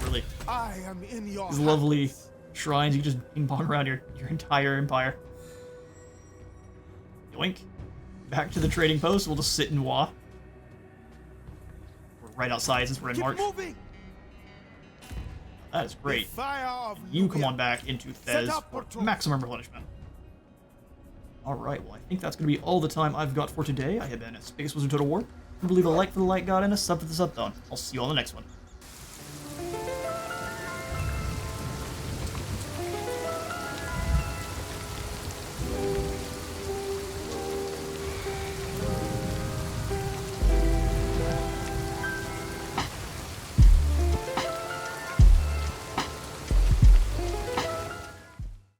Really, I am in your these hands. lovely shrines. You can just ping pong around your entire empire. Yoink. Back to the trading post. We'll just sit in Wa. We're right outside since we're in Keep March. moving. That is great. The fire of You come Nubia. on back into Set Fez up for patrol. maximum replenishment. Alright, well I think that's going to be all the time I've got for today. I have been Space Wizard Total War. Leave a like for the light god and a sub for the sub zone. I'll see you on the next one.